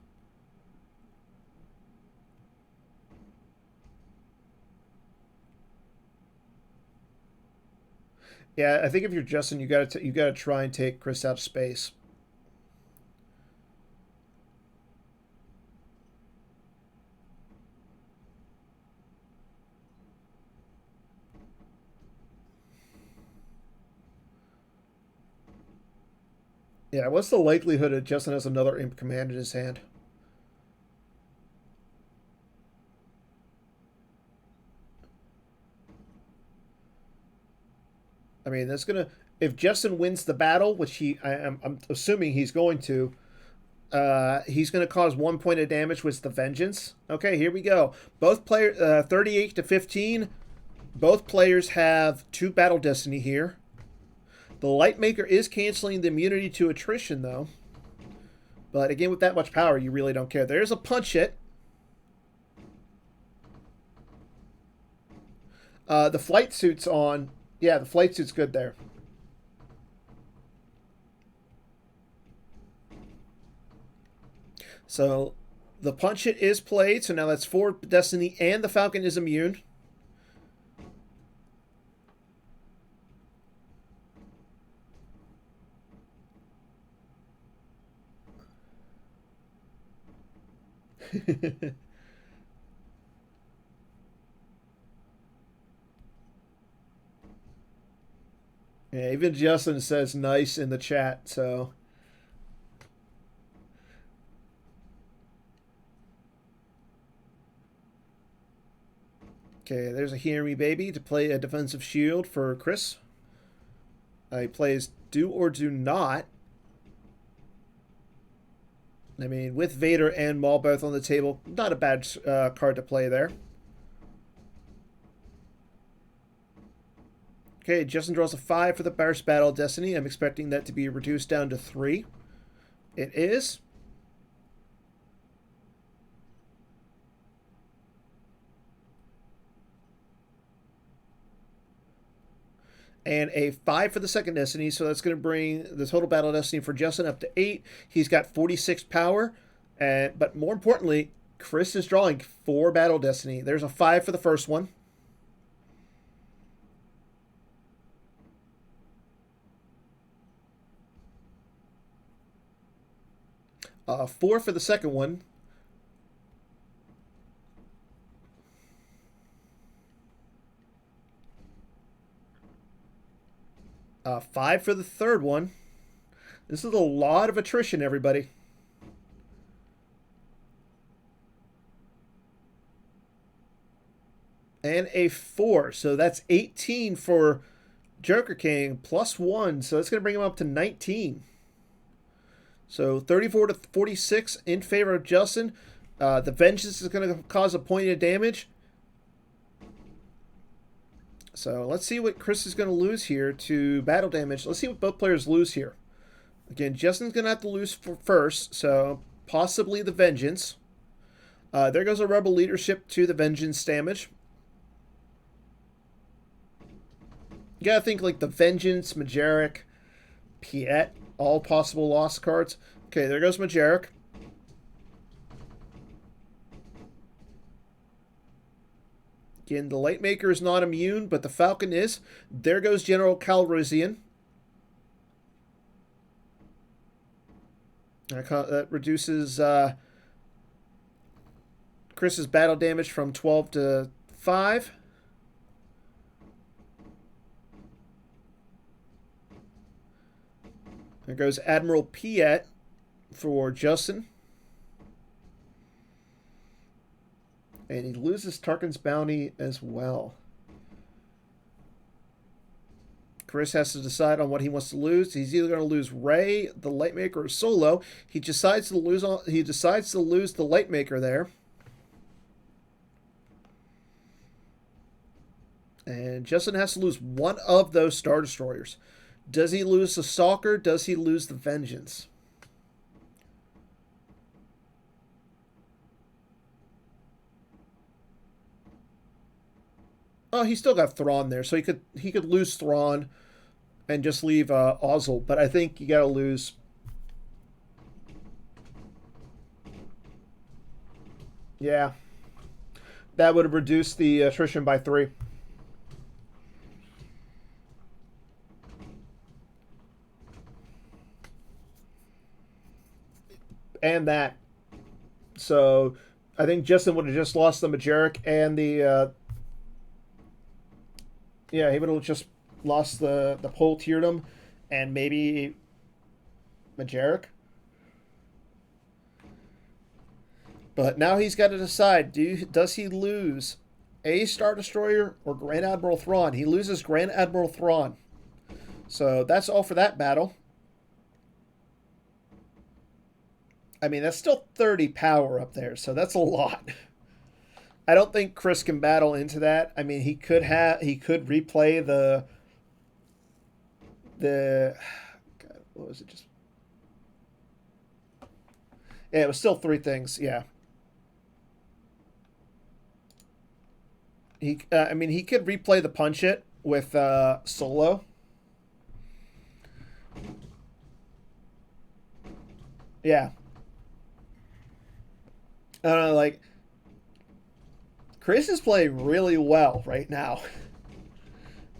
Yeah, I think if you're Justin, you gotta try and take Chris out of space. Yeah, what's the likelihood that Justin has another Imp Command in his hand? I mean, that's gonna... If Justin wins the battle, which I'm assuming he's going to, he's going to cause 1 point of damage with the Vengeance. Okay, here we go. Both players, 38 to 15. Both players have 2 Battle Destiny here. The Lightmaker is canceling the immunity to attrition, though. But again, with that much power, you really don't care. There's a punch hit. The flight suit's on. Yeah, the flight suit's good there. So the punch hit is played. So now that's 4 Destiny, and the Falcon is immune. Yeah, even Justin says nice in the chat, so. Okay, there's a Hear Me Baby to play a defensive shield for Chris. He plays Do or Do Not. I mean, with Vader and Maul both on the table, not a bad card to play there. Okay, Justin draws a 5 for the first Battle of Destiny. I'm expecting that to be reduced down to 3. It is. And a 5 for the second Destiny, so that's going to bring the total Battle of Destiny for Justin up to 8. He's got 46 power, but more importantly, Chris is drawing 4 Battle of Destiny. There's a 5 for the first one. 4 for the second one. Uh, 5 for the third one. This is a lot of attrition, everybody. And a 4. So that's 18 for Joker King plus 1. So that's going to bring him up to 19. So 34 to 46 in favor of Justin. The Vengeance is going to cause a point of damage. So let's see what Chris is going to lose here to battle damage. Let's see what both players lose here. Again, Justin's going to have to lose first, so possibly the Vengeance. There goes a Rebel Leadership to the Vengeance damage. You got to think like the Vengeance, Majeric, Piet, all possible lost cards. Okay, there goes Majeric. Again, the Lightmaker is not immune, but the Falcon is. There goes General Calrissian. That reduces Chris's battle damage from 12 to 5. There goes Admiral Piet for Justin. And he loses Tarkin's Bounty as well. Chris has to decide on what he wants to lose. He's either going to lose Rey, the Lightmaker, or Solo. He decides to lose the Lightmaker there. And Justin has to lose one of those Star Destroyers. Does he lose the Stalker? Does he lose the Vengeance? Oh, he still got Thrawn there, so he could lose Thrawn and just leave Ozzel. But I think you got to lose. Yeah, that would have reduced the attrition by 3. And that. So I think Justin would have just lost the Majeric and the. Yeah, he would have just lost the Pole Teardom and maybe Majeric. But now he's got to decide, does he lose a Star Destroyer or Grand Admiral Thrawn? He loses Grand Admiral Thrawn. So that's all for that battle. I mean, that's still 30 power up there, so that's a lot. I don't think Chris can battle into that. I mean, he could replay the the... God, what was it? Just... Yeah, it was still 3 things, yeah. I mean, he could replay the punch it with solo. Yeah. I don't know, like, Chris is playing really well right now.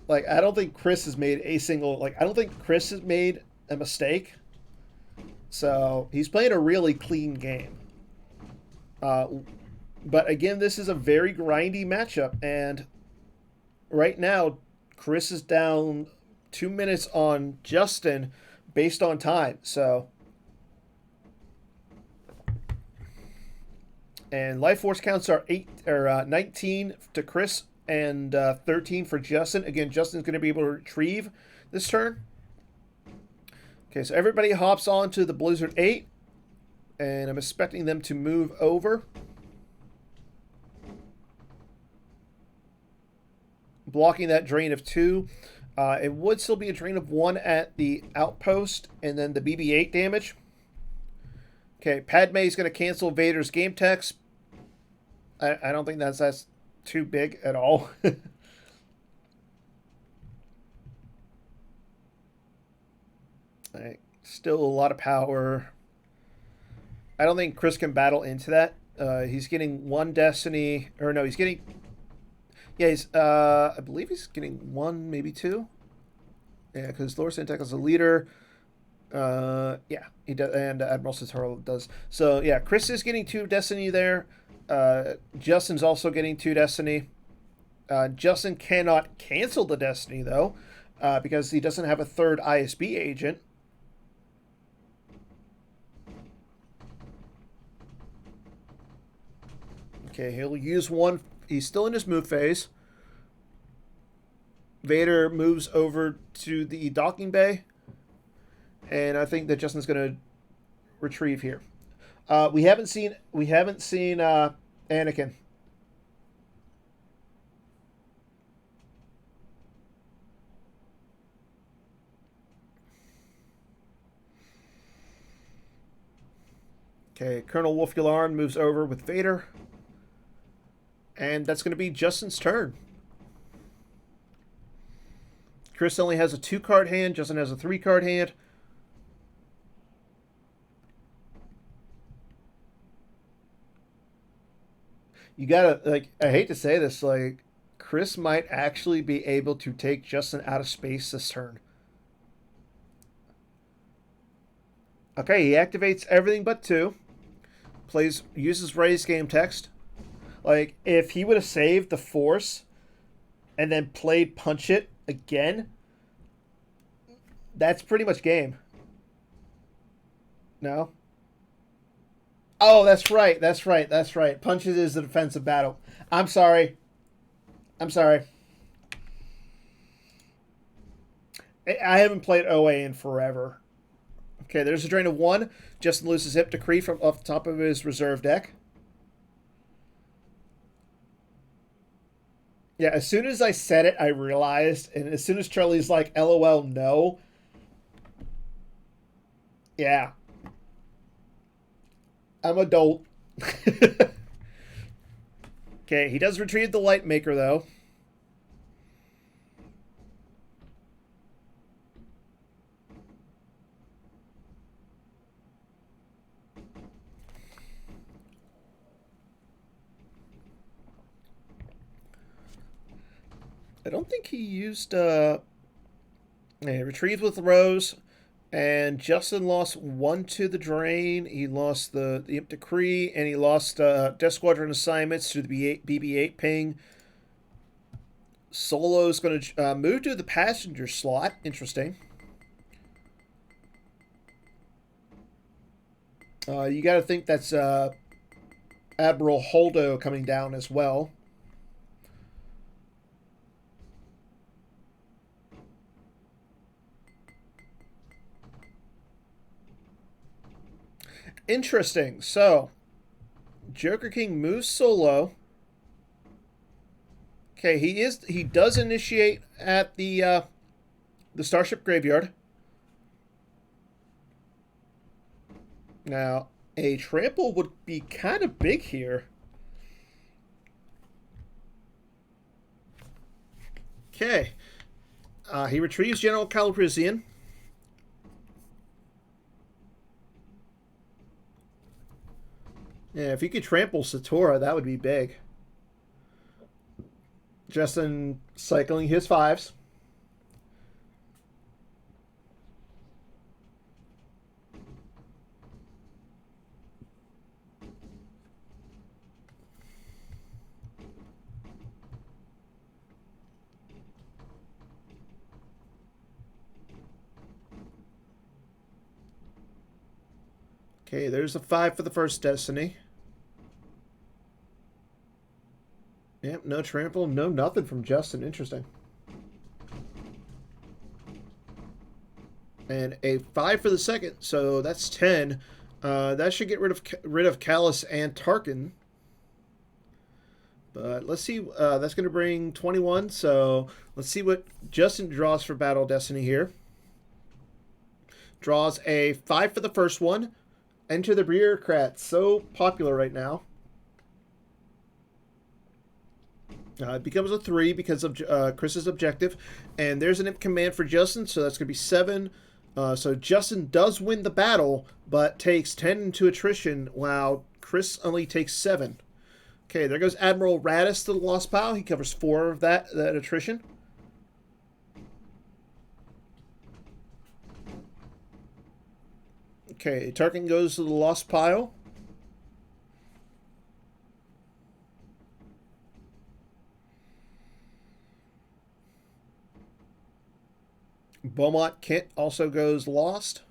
Like, I don't think Chris has made a single, like, I don't think Chris has made a mistake. So, he's playing a really clean game. But again, this is a very grindy matchup, and right now, Chris is down 2 minutes on Justin based on time. So, and life force counts are 19 to Chris and 13 for Justin. Again, Justin's going to be able to retrieve this turn. Okay, so everybody hops on to the Blizzard 8, and I'm expecting them to move over. Blocking that drain of 2. It would still be a drain of 1 at the outpost, and then the BB-8 damage. Okay, Padme is going to cancel Vader's game text. I don't think that's too big at all. Right, still a lot of power. I don't think Chris can battle into that. He's getting 1 Destiny, or no, he's getting... Yeah, he's, I believe he's getting 1, maybe 2. Yeah, because Lord Santek is a leader. Yeah, he does, and Admiral Sitaro does. So, yeah, Chris is getting 2 Destiny there. Justin's also getting 2 Destiny. Justin cannot cancel the Destiny, though, because he doesn't have a 3rd ISB agent. Okay, he'll use 1. He's still in his move phase. Vader moves over to the docking bay. And I think that Justin's going to retrieve here. We haven't seen Anakin. Okay, Colonel Wolf Yularen moves over with Vader. And that's going to be Justin's turn. Chris only has a 2-card hand. Justin has a 3-card hand. You gotta, like, I hate to say this, like, Chris might actually be able to take Justin out of space this turn. Okay, he activates everything but 2. Uses Ray's game text. Like, if he would have saved the Force and then played Punch It again, that's pretty much game. No? Oh, that's right. That's right. That's right. Punch It is the defensive battle. I'm sorry. I'm sorry. I haven't played OA in forever. Okay, there's a drain of 1. Justin loses Hip Decree from off the top of his reserve deck. Yeah, as soon as I said it, I realized, and as soon as Charlie's like, LOL, no. Yeah. I'm adult. Okay, he does retrieve the Light Maker, though. I don't think he used... Yeah, retrieved with Rose. And Justin lost 1 to the drain. He lost the Imp Decree. And he lost Death Squadron assignments to the BB-8 ping. Solo's going to move to the passenger slot. Interesting. You got to think that's Admiral Holdo coming down as well. Interesting. So, Joker King moves solo. Okay, he does initiate at the the Starship Graveyard. Now, a trample would be kind of big here. Okay. He retrieves General Calabrizian. Yeah, if you could trample Satora, that would be big. Justin cycling his 5s. Okay, there's a 5 for the first Destiny. Yep, no trample, no nothing from Justin. Interesting. And a 5 for the second, so that's 10. That should get rid of Callus and Tarkin. But let's see. That's going to bring 21. So let's see what Justin draws for Battle Destiny here. Draws a 5 for the first one. Enter the Bureaucrat. So popular right now. It becomes a 3 because of Chris's objective. And there's an imp command for Justin, so that's going to be 7. So Justin does win the battle, but takes 10 into attrition, while Chris only takes 7. Okay, there goes Admiral Radis to the lost pile. He covers 4 of that attrition. Okay, Tarkin goes to the lost pile. Beaumont Kent also goes lost.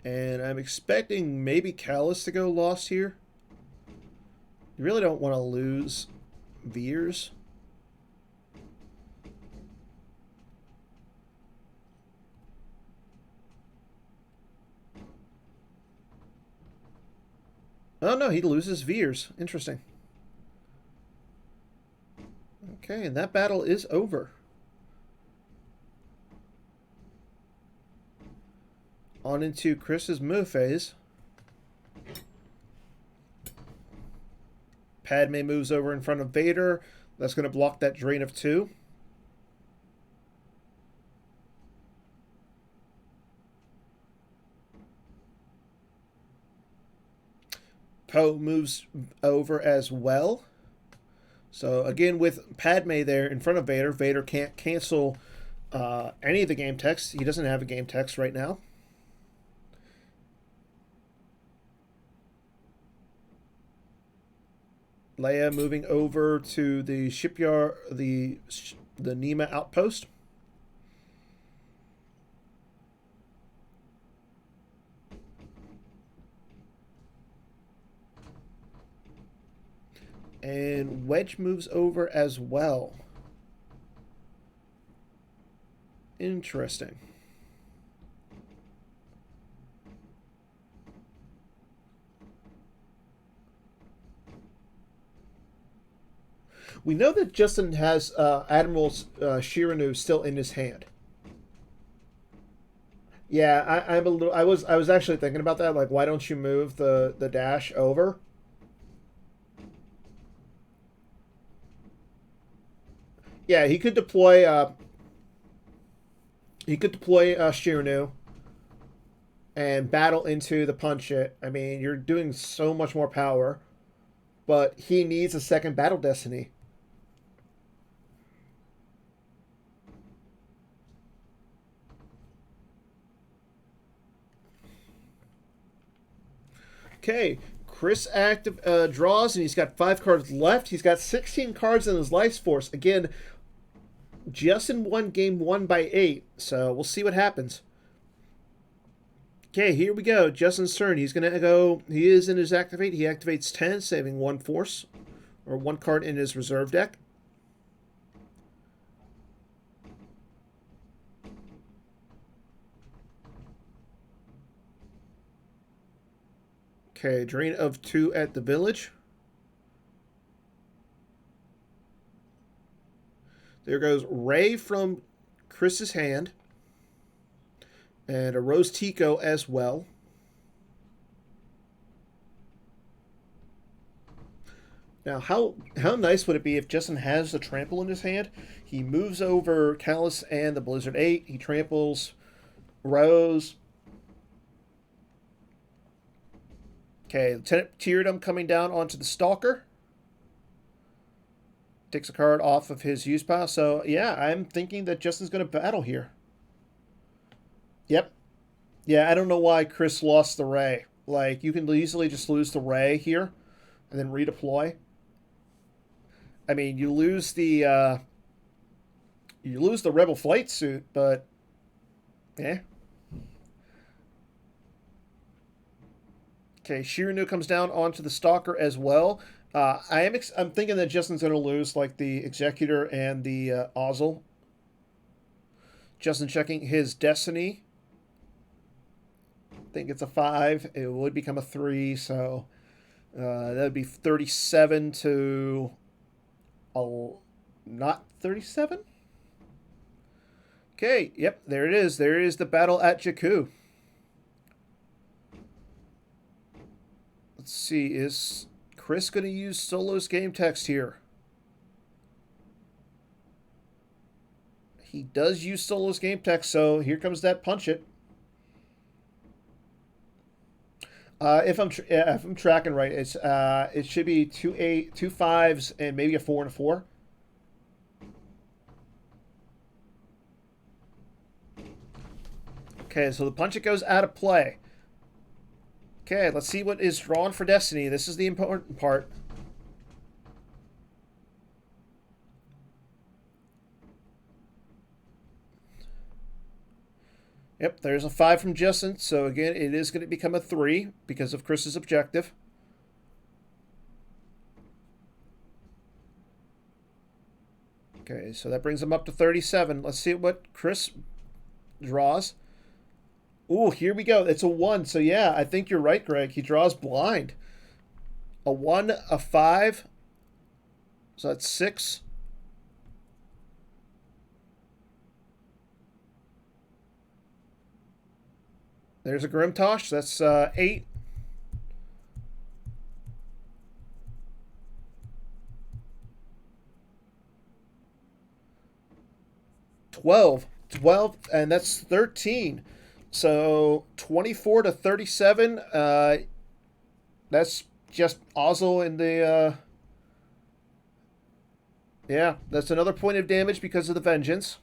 And I'm expecting maybe Callus to go lost here. You really don't want to lose Veers. Oh no, he loses Veers. Interesting. Okay, and that battle is over. On into Chris's move phase. Padme moves over in front of Vader. That's going to block that drain of 2. Poe moves over as well. So again, with Padme there in front of Vader, Vader can't cancel any of the game text. He doesn't have a game text right now. Leia moving over to the shipyard, the Nema outpost. And Wedge moves over as well. Interesting. We know that Justin has Admiral Shiranu still in his hand. Yeah, I'm a little. I was actually thinking about that. Like, why don't you move the dash over? Yeah, he could deploy. Shiranu and battle into the punch it. I mean, you're doing so much more power, but he needs a second Battle Destiny. Okay, Chris active draws, and he's got 5 cards left. He's got 16 cards in his Life Force. Again, Justin won game 1 by 8, so we'll see what happens. Okay, here we go. Justin's turn. He's going to go. He is in his activate. He activates 10, saving 1 force, or 1 card in his reserve deck. Okay, drain of 2 at the village. There goes Ray from Chris's hand. And a Rose Tico as well. Now, how nice would it be if Justin has the trample in his hand? He moves over Callus and the Blizzard 8. He tramples Rose. Okay, Lieutenant Tyradum coming down onto the Stalker. Takes a card off of his use pile. So, yeah, I'm thinking that Justin's going to battle here. Yep. Yeah, I don't know why Chris lost the Ray. Like, you can easily just lose the Ray here and then redeploy. I mean, you lose the Rebel flight suit, but eh. Okay, Shirinu comes down onto the Stalker as well. I'm thinking that Justin's going to lose like the Executor and the Ozzel. Justin checking his Destiny. I think it's a 5. It would become a 3, so that would be 37 to not 37. Okay, yep, there it is. There is the battle at Jakku. Let's see, is Chris going to use Solo's game text here? He does use Solo's game text, so here comes that punch it. If I'm tracking right, it should be 2 5s and maybe a 4 and a 4. Okay, so the punch it goes out of play. Okay, let's see what is drawn for Destiny. This is the important part. Yep, there's a 5 from Justin. So again, it is going to become a 3 because of Chris's objective. Okay, so that brings him up to 37. Let's see what Chris draws. Ooh, here we go. It's a 1. So yeah, I think you're right, Greg. He draws blind. A 1, a 5. So that's 6. There's a Grimtosh. That's 8. $12, and that's 13. So 24 to 37. That's just Ozzel in the. Yeah, that's another point of damage because of the Vengeance.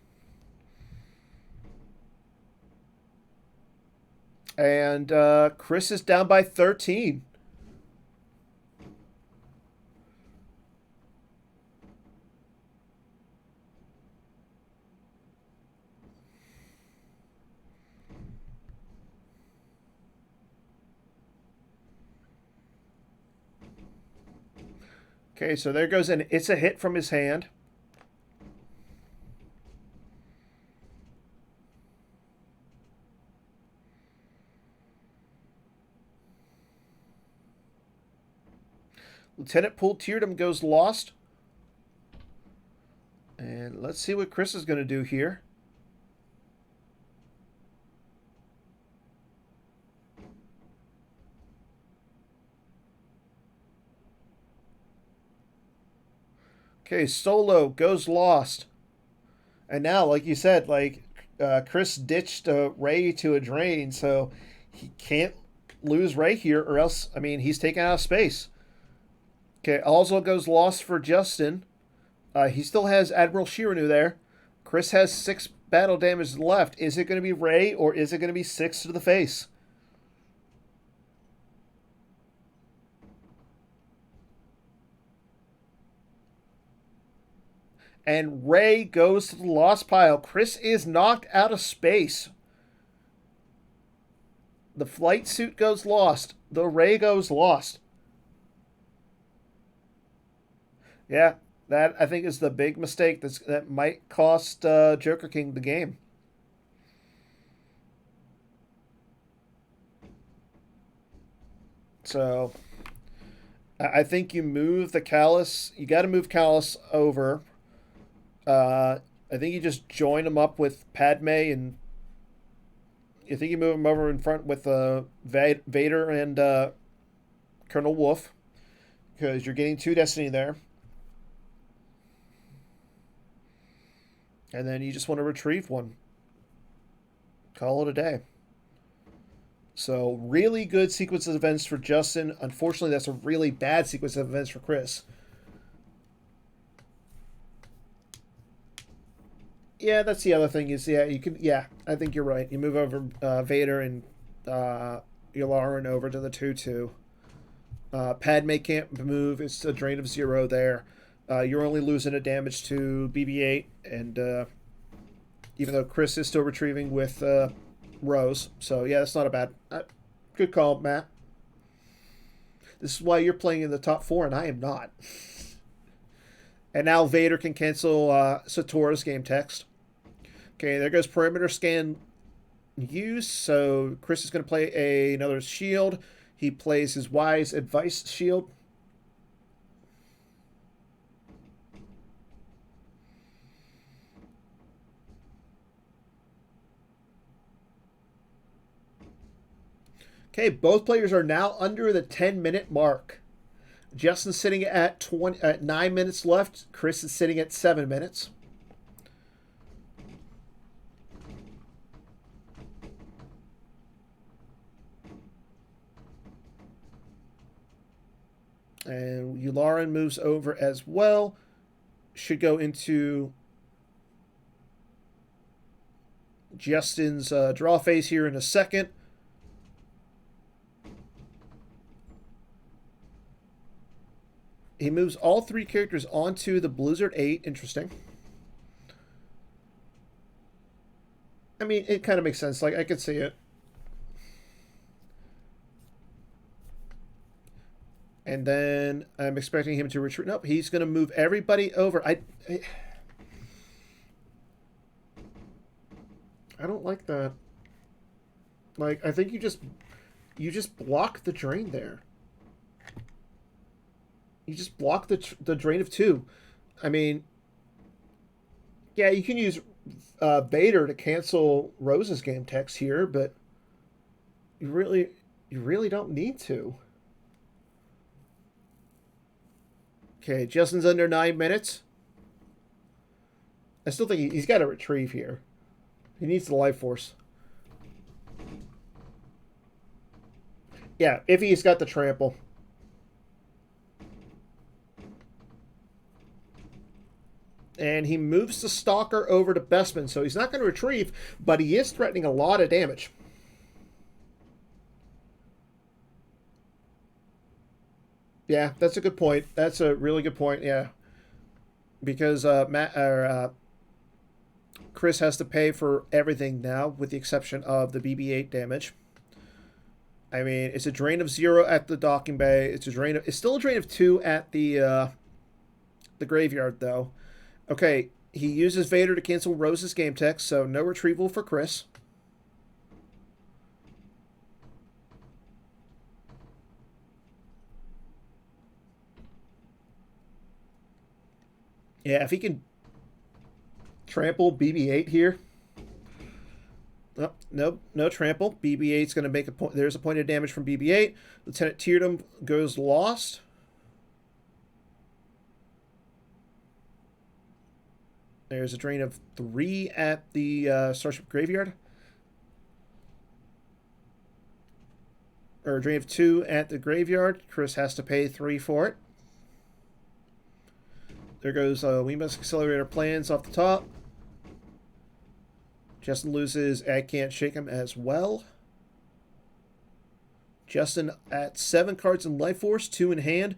And Chris is down by 13. Okay, so there goes an It's a Hit from his hand. Lieutenant Pool Tyradum goes lost. And let's see what Chris is going to do here. Okay, Solo goes lost. And now, like you said, like Chris ditched Ray to a drain, so he can't lose Ray here, or else, I mean, he's taken out of space. Okay, also goes lost for Justin. He still has Admiral Shirinu there. Chris has 6 battle damage left. Is it going to be Ray, or is it going to be 6 to the face? And Ray goes to the lost pile. Chris is knocked out of space. The flight suit goes lost. The Ray goes lost. Yeah, that I think is the big mistake that might cost Joker King the game. So I think you move the Callus. You got to move Callus over. I think you just join them up with Padme, and I think you move them over in front with Vader and Colonel Wolf, because you're getting 2 Destiny there. And then you just want to retrieve one. Call it a day. So, really good sequence of events for Justin. Unfortunately, that's a really bad sequence of events for Chris. Yeah, that's the other thing is, yeah, you can, yeah, I think you're right. You move over Vader and Yularen over to the 2-2. Padme can't move. It's a drain of 0 there. You're only losing a damage to BB-8, and even though Chris is still retrieving with Rose. So, yeah, that's not a bad... good call, Matt. This is why you're playing in the top 4, and I am not. And now Vader can cancel Satora's game text. Okay, there goes perimeter scan use. So Chris is going to play another shield. He plays his wise advice shield. Okay, both players are now under the 10-minute mark. Justin's sitting at 9 minutes left. Chris is sitting at 7 minutes. And Yularen moves over as well. Should go into Justin's draw phase here in a second. He moves all 3 characters onto the Blizzard 8. Interesting. I mean, it kind of makes sense. Like, I could see it. And then I'm expecting him to retreat. Nope, he's going to move everybody over. I don't like that. Like, I think you just block the drain there. You just block the drain of 2. I mean, yeah, you can use Vader to cancel Rose's game text here, but you really don't need to. Okay, Justin's under 9 minutes. I still think he's got to retrieve here. He needs the life force. Yeah, if he's got the trample. And he moves the Stalker over to Bespin, so he's not going to retrieve, but he is threatening a lot of damage. Yeah, that's a good point. That's a really good point, yeah. Because Chris has to pay for everything now, with the exception of the BB-8 damage. I mean, it's a drain of 0 at the docking bay. It's still a drain of 2 at the graveyard, though. Okay, he uses Vader to cancel Rose's game text, so no retrieval for Chris. Yeah, if he can trample BB-8 here. Oh, no trample. BB-8's going to make a point. There's a point of damage from BB-8. Lieutenant Teardom goes lost. There's a drain of 3 at the Starship Graveyard. Or a drain of 2 at the graveyard. Chris has to pay 3 for it. There goes We Must Accelerate Our Plans off the top. Justin loses I Can't Shake Him as well. Justin at 7 cards in Life Force, 2 in hand.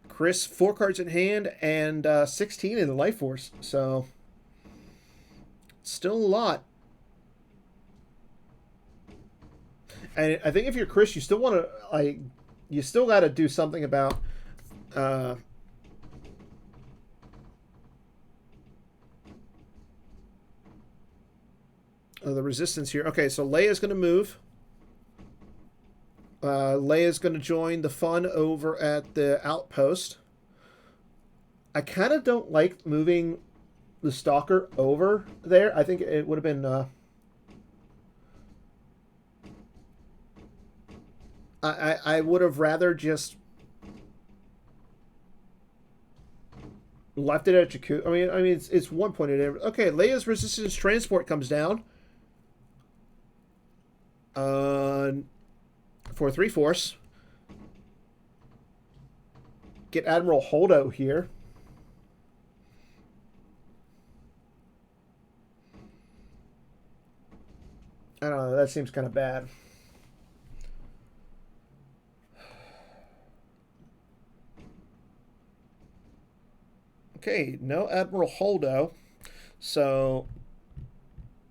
Chris, 4 cards in hand, and 16 in the Life Force. So, still a lot. And I think if you're Chris, you still want to, you still got to do something about the resistance here. Okay, so Leia's going to move. Leia's going to join the fun over at the outpost. I kind of don't like moving the Stalker over there. I think it would have been... I would have rather just left it at Jakku. I mean, it's 1 point at every... Okay, Leia's resistance transport comes down. For 3 force. Get Admiral Holdo here. I don't know, that seems kind of bad. Okay, no Admiral Holdo. So,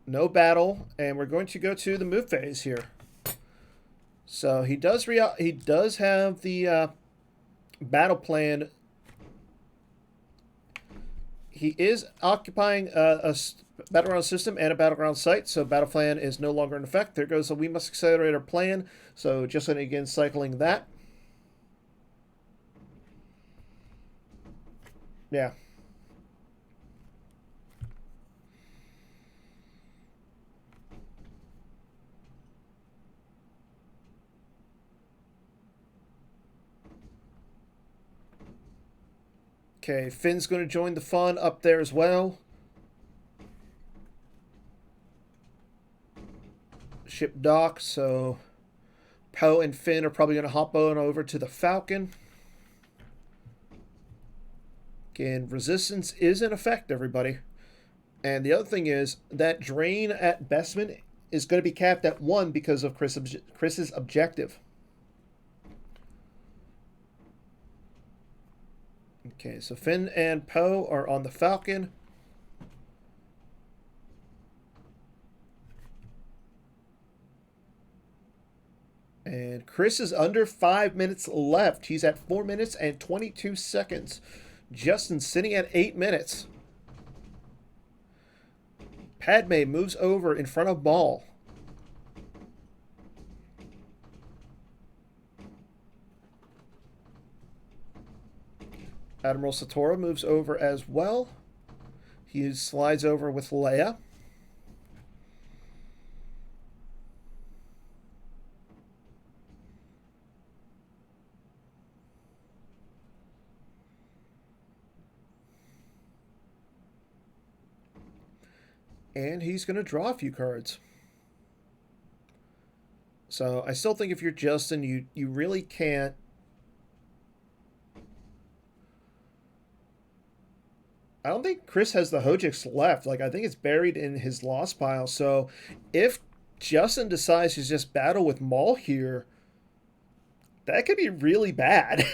no battle, and we're going to go to the move phase here. So he does have the battle plan. He is occupying a battleground system and a battleground site, so battle plan is no longer in effect. There goes the we must accelerate our plan. So just again cycling that. Yeah. Okay, Finn's going to join the fun up there as well. Ship dock, so Poe and Finn are probably going to hop on over to the Falcon. Again, resistance is in effect, everybody. And the other thing is that drain at Bestman is going to be capped at 1 because of Chris's objective. Okay, so Finn and Poe are on the Falcon. And Chris is under 5 minutes left. He's at 4 minutes and 22 seconds. Justin's sitting at 8 minutes. Padme moves over in front of Maul. Admiral Satora moves over as well. He slides over with Leia. And he's going to draw a few cards. So I still think if you're Justin, you really can't. I don't think Chris has the Hojix left. Like, I think it's buried in his lost pile. So if Justin decides to just battle with Maul here, that could be really bad.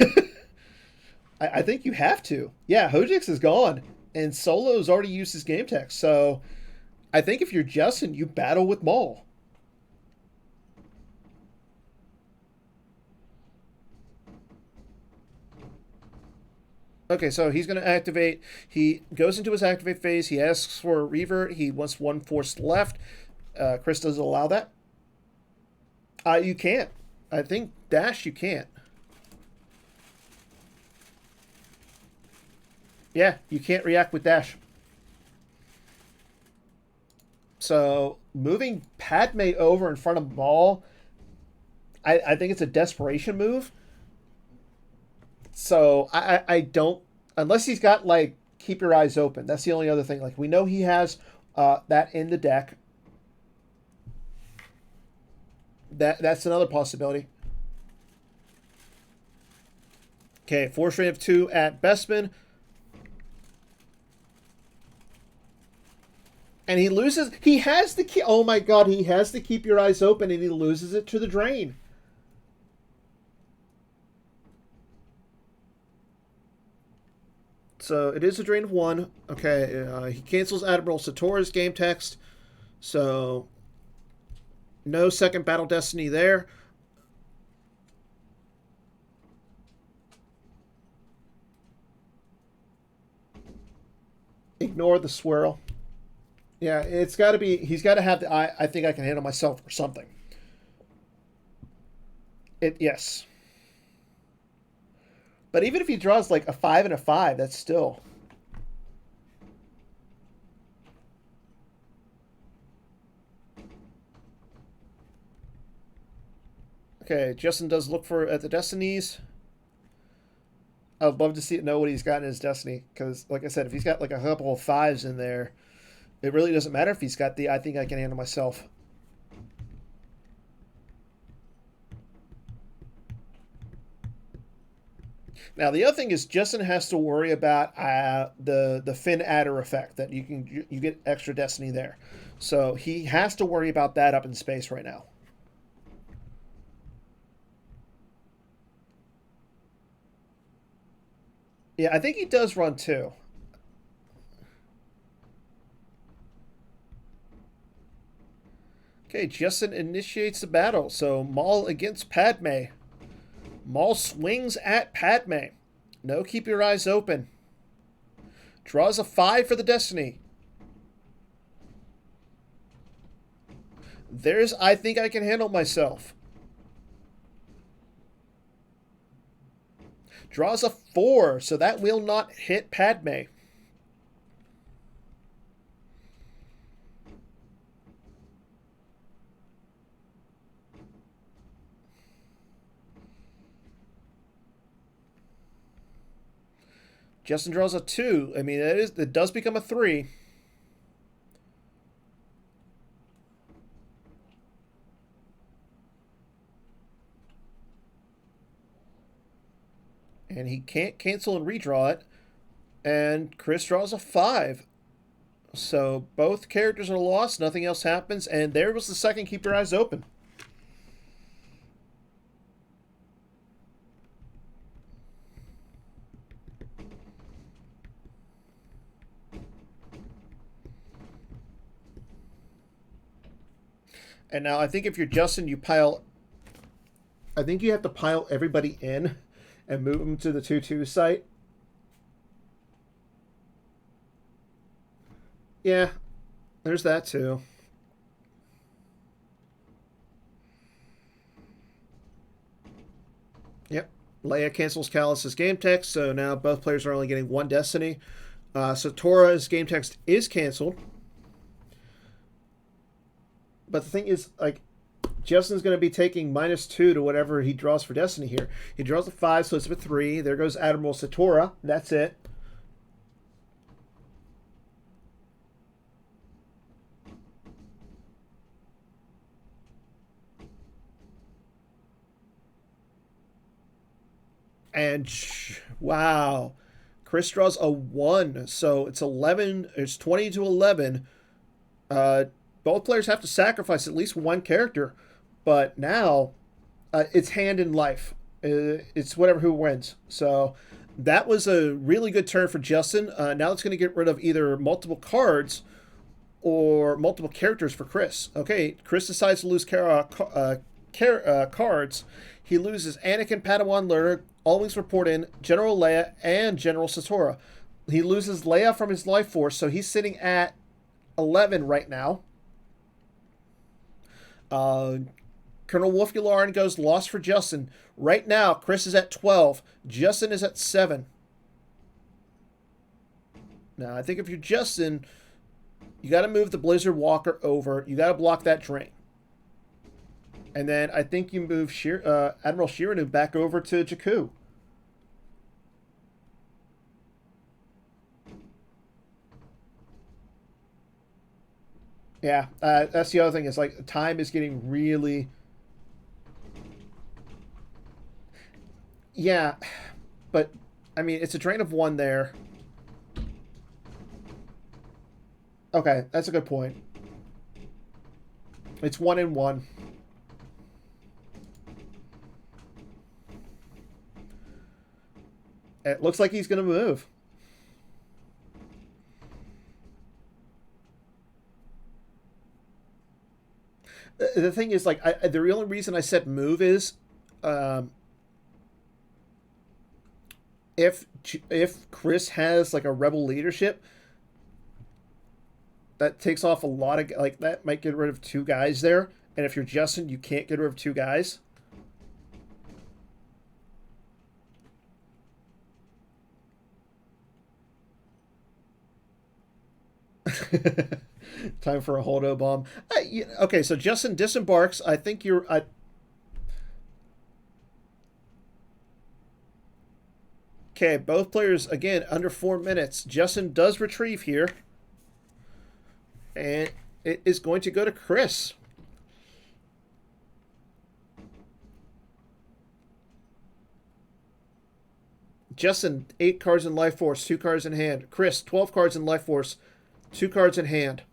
I think you have to. Yeah, Hojix is gone. And Solo's already used his game text. So I think if you're Justin, you battle with Maul. Okay, so he's going to activate. He goes into his activate phase. He asks for a revert. He wants 1 force left. Chris doesn't allow that. You can't. I think dash you can't. Yeah, you can't react with dash. So moving Padme over in front of Maul, I think it's a desperation move. So I don't, unless he's got like keep your eyes open. That's the only other thing. Like we know he has that in the deck. That's another possibility. Okay, force rate of 2 at Bestman. And he loses. He has the key. Oh my God, he has to keep your eyes open, and he loses it to the drain. So it is a drain of 1. Okay, he cancels Admiral Satora's game text. So no second Battle Destiny there. Ignore the swirl. Yeah, it's got to be, he's got to have the, I think I can handle myself or something. Yes. But even if he draws like a 5 and a 5, that's still. Okay, Justin does look for at the destinies. I'd love to know what he's got in his destiny, because, like I said, if he's got like a couple of 5s in there, it really doesn't matter if he's got the I think I can handle myself. Now the other thing is Justin has to worry about the Finn adder effect, that you get extra destiny there, so he has to worry about that up in space right now. Yeah, I think he does run 2. Okay, Justin initiates the battle. So Maul against Padme. Maul swings at Padme. No, keep your eyes open. Draws a 5 for the destiny. There's I think I can handle myself. Draws a 4, so that will not hit Padme. Justin draws a 2. I mean, it does become a 3. And he can't cancel and redraw it. And Chris draws a 5. So both characters are lost. Nothing else happens. And there was the second keep your eyes open. And now I think if you're Justin, I think you have to pile everybody in and move them to the 2-2 site. Yeah, there's that too. Yep. Leia cancels Callus's game text, so now both players are only getting 1 destiny. So Tora's game text is canceled. But the thing is, like, Justin's going to be taking -2 to whatever he draws for destiny here. He draws a 5, so it's a 3. There goes Admiral Satora. That's it. And wow, Chris draws a 1, so it's 11. It's 20 to 11. Both players have to sacrifice at least 1 character, but now it's hand in life. It's whatever who wins. So that was a really good turn for Justin. Now it's going to get rid of either multiple cards or multiple characters for Chris. Okay, Chris decides to lose cards. He loses Anakin, Padawan learner, always report in, General Leia, and General Satora. He loses Leia from his life force, so he's sitting at 11 right now. Colonel Wolf Yularen goes lost for Justin. Right now, Chris is at 12. Justin is at 7. Now, I think if you're Justin, you got to move the Blizzard Walker over. You got to block that drain. And then I think you move Admiral Shiranu back over to Jakku. Yeah, that's the other thing. Is like time is getting really. Yeah, but I mean it's a drain of 1 there. Okay, that's a good point. It's 1 and 1. It looks like he's going to move. The thing is, like, the only reason I said move is, if Chris has like a rebel leadership, that takes off a lot of, like, that might get rid of 2 guys there. And if you're Justin, you can't get rid of 2 guys. Time for a holdo bomb. Okay, so Justin disembarks. I think Okay, both players, again, under 4 minutes. Justin does retrieve here. And it is going to go to Chris. Justin, 8 cards in Life Force, 2 cards in hand. Chris, 12 cards in Life Force, 2 cards in hand.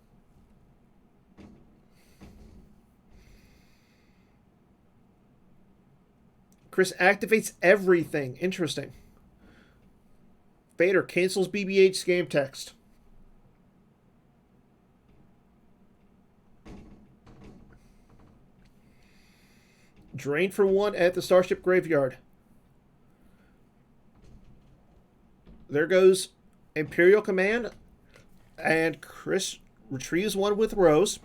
Chris activates everything. Interesting. Vader cancels BB-8's game text. Drain for 1 at the Starship Graveyard. There goes Imperial Command. And Chris retrieves 1 with Rose.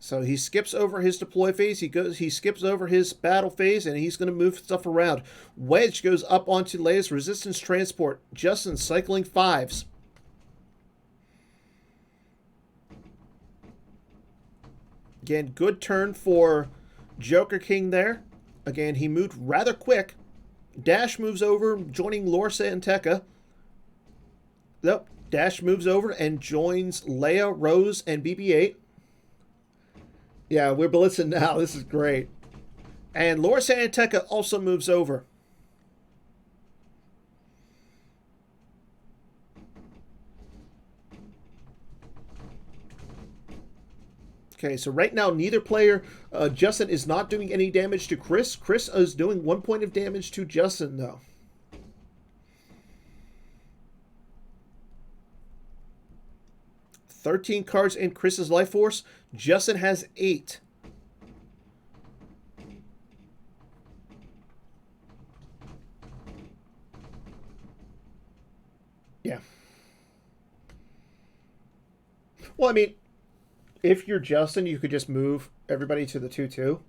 So he skips over his deploy phase. He skips over his battle phase, and he's going to move stuff around. Wedge goes up onto Leia's resistance transport. Justin cycling 5s. Again, good turn for Joker King there. Again, he moved rather quick. Dash moves over, joining Lorsa and Tekka. Nope. Dash moves over and joins Leia, Rose, and BB-8. Yeah, we're blitzing now. This is great. And Lorsa and Tekka also moves over. Okay, so right now, neither player, Justin is not doing any damage to Chris. Chris is doing 1 point of damage to Justin, though. $13 cards in Chris's Life Force. Justin has 8. Yeah. Well, I mean, if you're Justin, you could just move everybody to the 2-2.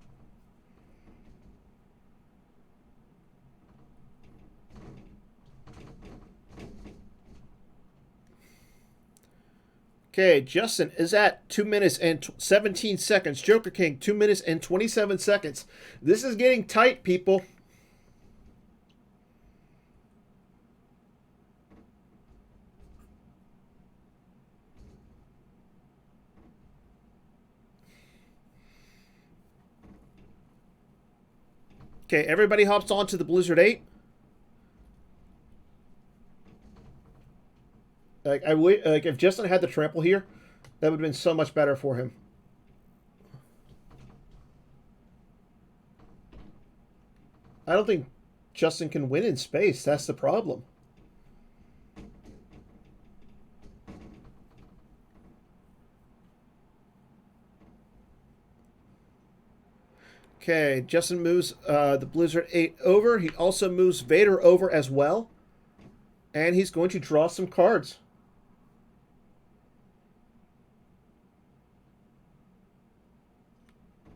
Okay, Justin is at 2 minutes and 17 seconds. Joker King, 2 minutes and 27 seconds. This is getting tight, people. Okay, everybody hops on to the Blizzard 8. Like if Justin had the trample here, that would have been so much better for him. I don't think Justin can win in space. That's the problem. Okay, Justin moves the Blizzard 8 over. He also moves Vader over as well. And he's going to draw some cards.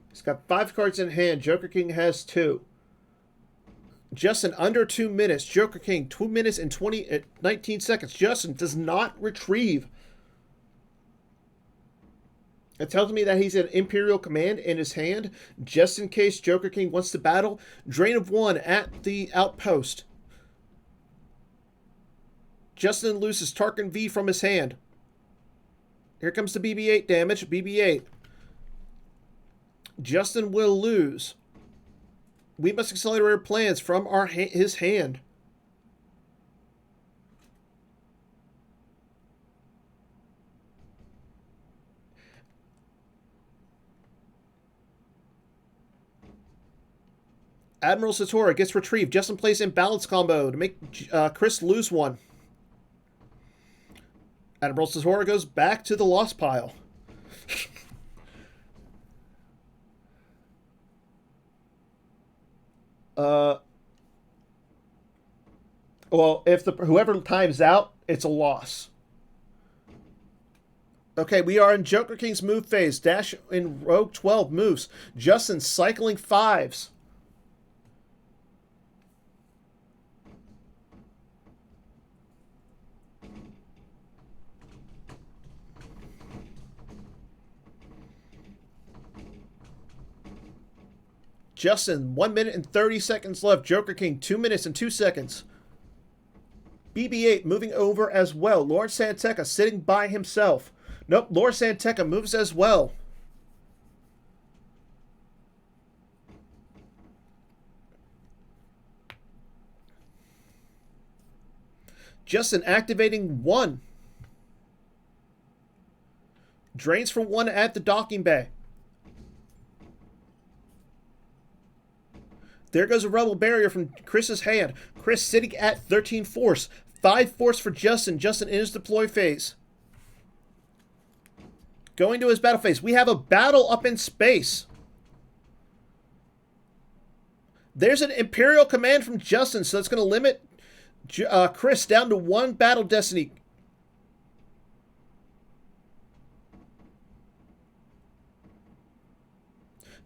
He's got 5 cards in hand. Joker King has 2. Justin under 2 minutes. Joker King 2 minutes and 19 seconds. Justin does not retrieve. It tells me that he's an Imperial Command in his hand, just in case Joker King wants to battle. Drain of 1 at the outpost. Justin loses Tarkin V from his hand. Here comes the BB-8 damage. BB-8. Justin will lose. We must accelerate our plans from his hand. Admiral Satora gets retrieved. Justin plays imbalance combo to make Chris lose 1. Admiral Satora goes back to the lost pile. Well, if whoever times out, it's a loss. Okay, we are in Joker King's move phase. Dash in Rogue 12 moves. Justin cycling 5s. Justin, 1 minute and 30 seconds left. Joker King, 2 minutes and 2 seconds. BB-8 moving over as well. Lord Santeca sitting by himself. Nope, Lord Santeca moves as well. Justin activating 1. Drains for 1 at the docking bay. There goes a Rebel Barrier from Chris's hand. Chris sitting at 13 force. 5 force for Justin. Justin in his deploy phase. Going to his battle phase. We have a battle up in space. There's an Imperial command from Justin, so that's going to limit Chris down to 1 battle destiny.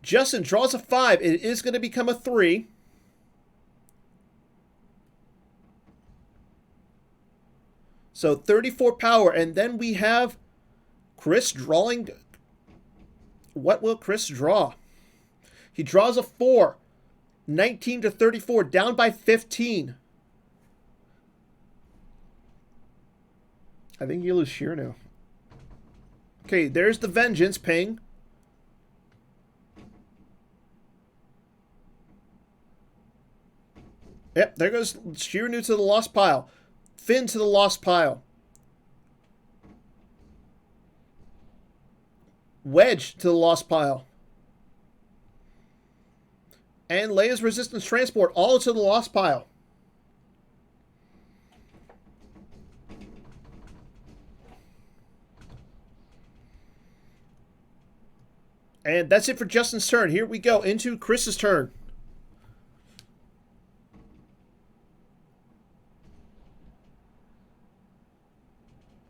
Justin draws a 5. It is going to become a 3. So 34 power. And then we have Chris drawing. What will Chris draw? He draws a 4. 19 to 34. Down by 15. I think you lose sheer now. Okay, there's the Vengeance ping. Yep, there goes Shiranu to the lost pile. Finn to the lost pile. Wedge to the lost pile. And Leia's resistance transport all to the lost pile. And that's it for Justin's turn. Here we go into Chris's turn.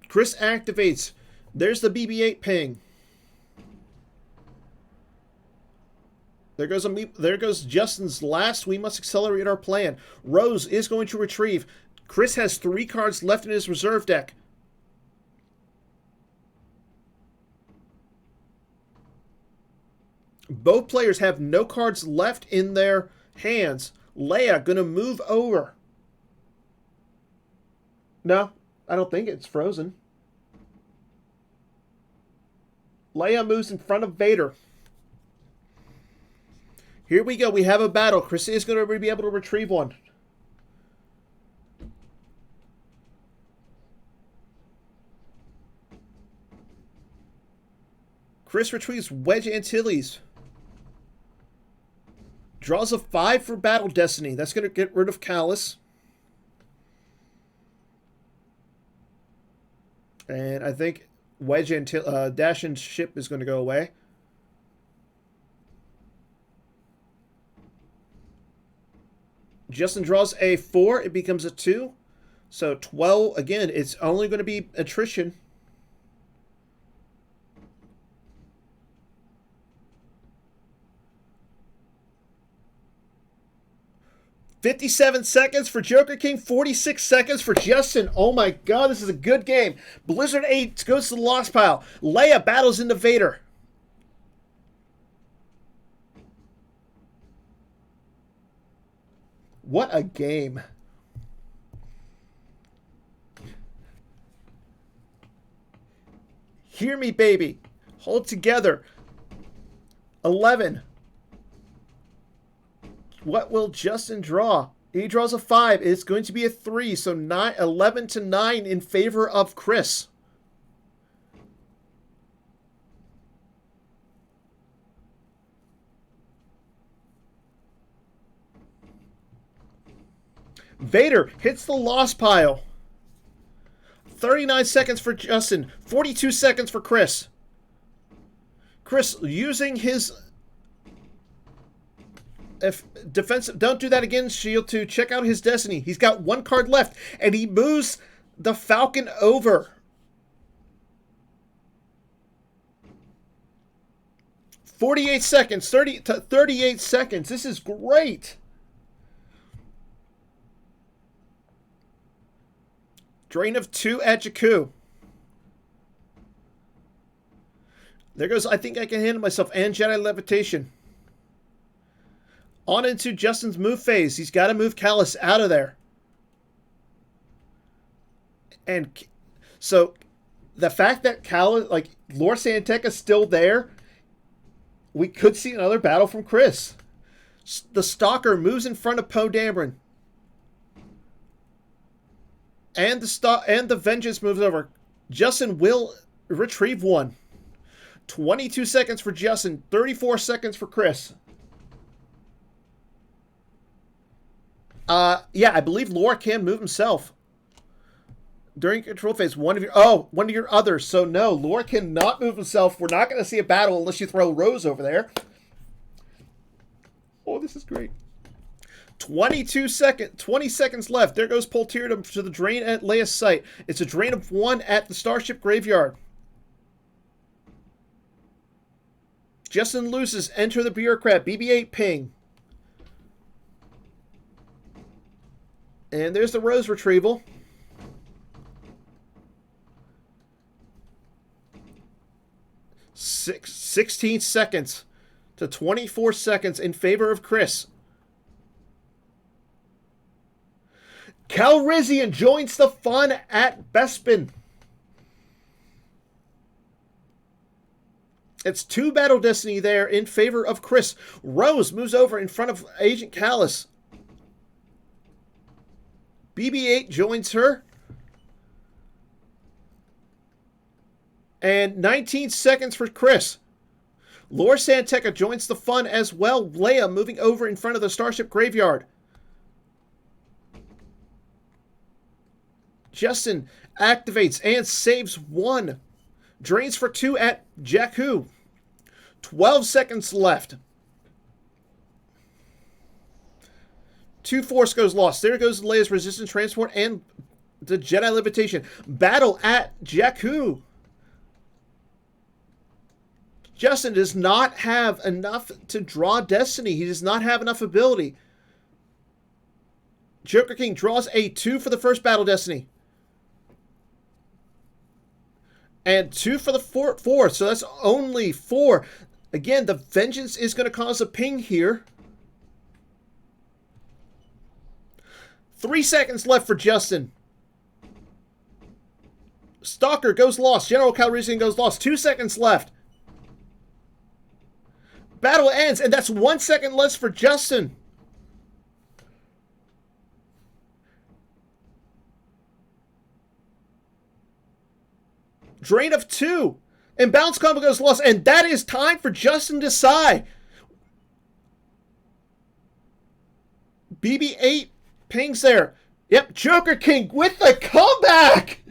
Chris activates. There's the BB-8 ping. There goes Justin's last. We must accelerate our plan. Rose is going to retrieve. Chris has 3 cards left in his reserve deck. Both players have no cards left in their hands. Leia going to move over. No, I don't think it's frozen. Leia moves in front of Vader. Here we go. We have a battle. Chris is going to be able to retrieve 1. Chris retrieves Wedge Antilles. Draws a 5 for Battle Destiny. That's going to get rid of Callus. And I think Wedge and Dash and Ship is going to go away. Justin draws a 4. It becomes a 2. So 12. Again, it's only going to be attrition. "57 seconds for Joker King, 46 seconds for Justin." Oh my god, this is a good game. Blizzard 8 goes to the lost pile. Leia battles into Vader. What a game. Hear me, baby. Hold together. 11. What will Justin draw? He draws a 5. It's going to be a 3. So 11 to 9 in favor of Chris. Vader hits the lost pile. 39 seconds for Justin. 42 seconds for Chris. Chris using his defensive, don't do that again, shield, to check out his destiny. He's got 1 card left, and he moves the Falcon over. 48 seconds, 30 to 38 seconds. This is great. Drain of 2 at Jakku. There goes I Think I Can Handle Myself and Jedi Levitation. On into Justin's move phase. He's got to move Callus out of there. And so the fact that Callus, like Lore Santeca's still there, we could see another battle from Chris. The Stalker moves in front of Poe Dameron. And the Vengeance moves over. Justin will retrieve one. 22 seconds for Justin, 34 seconds for Chris. Yeah, I believe Lore can move himself during control phase. One of your others. So no, Lore cannot move himself. We're not going to see a battle unless you throw Rose over there. Oh, this is great. 20 seconds left. There goes Polteer to the drain at Leia's site. It's a drain of 1 at the Starship Graveyard. Justin loses. Enter the Bureaucrat. BB-8 ping. And there's the Rose retrieval. – 16 seconds to 24 seconds in favor of Chris. Calrissian joins the fun at Bespin. It's 2 Battle Destiny there in favor of Chris. Rose moves over in front of Agent Callus. BB-8 joins her. And 19 seconds for Chris. Lore Santeca joins the fun as well. Leia moving over in front of the Starship Graveyard. Justin activates and saves 1. Drains for 2 at Jakku. 12 seconds left. 2 Force goes lost. There goes Leia's Resistance Transport and the Jedi Levitation. Battle at Jakku. Justin does not have enough to draw Destiny. He does not have enough ability. Joker King draws a 2 for the first Battle Destiny. And 2 for the fourth. So that's only 4. Again, the Vengeance is going to cause a ping here. 3 seconds left for Justin. Stalker goes lost. General Calrissian goes lost. 2 seconds left. Battle ends, and that's 1 second less for Justin. Drain of 2. And bounce combo goes lost, and that is time for Justin Desai. BB-8 pings there. Yep, Joker King with the comeback.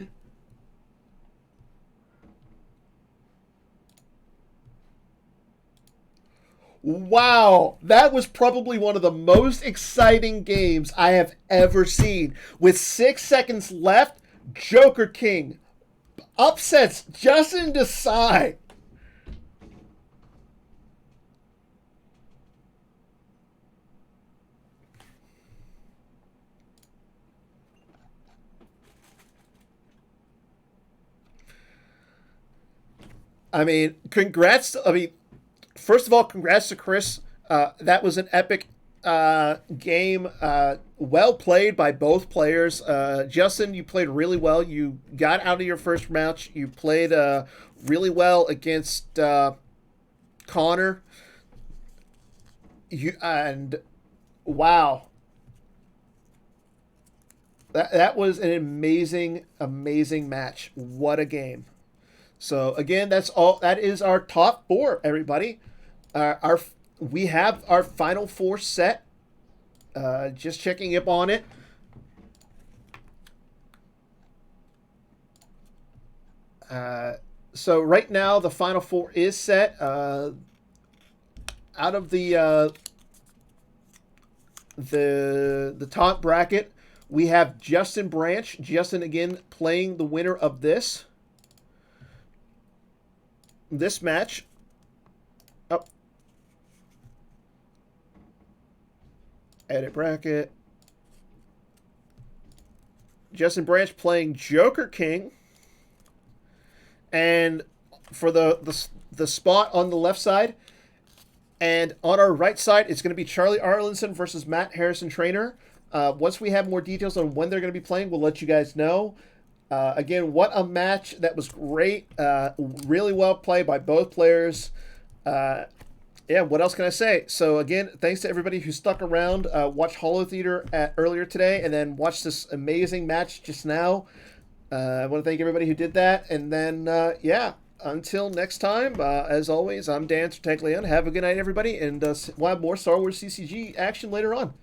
Wow, that was probably one of the most exciting games I have ever seen. With 6 seconds left, Joker King upsets Justin Desai. I mean, congrats. First of all, congrats to Chris. That was an epic game. Well played by both players. Justin, you played really well. You got out of your first match. You played really well against Connor. Wow. That was an amazing match. What a game. So again, that is our top 4, everybody. We have our final 4 set. Just checking up on it. So right now the final 4 is set. Out of the top bracket, we have Justin Branch. Justin again playing the winner of this match. Oh. Edit bracket. Justin Branch playing Joker King. And for the spot on the left side, And on our right side, it's going to be Charlie Arlinson versus Matt Harrison Trainer. Once we have more details on when they're going to be playing, we'll let you guys know. Again, what a match. That was great. Really well played by both players. Yeah, what else can I say? So again, thanks to everybody who stuck around, watched Hollow Theater earlier today, and then watched this amazing match just now. I want to thank everybody who did that. And then, yeah, until next time, as always, I'm Dan DTartagOne. Have a good night, everybody, and we'll have more Star Wars CCG action later on.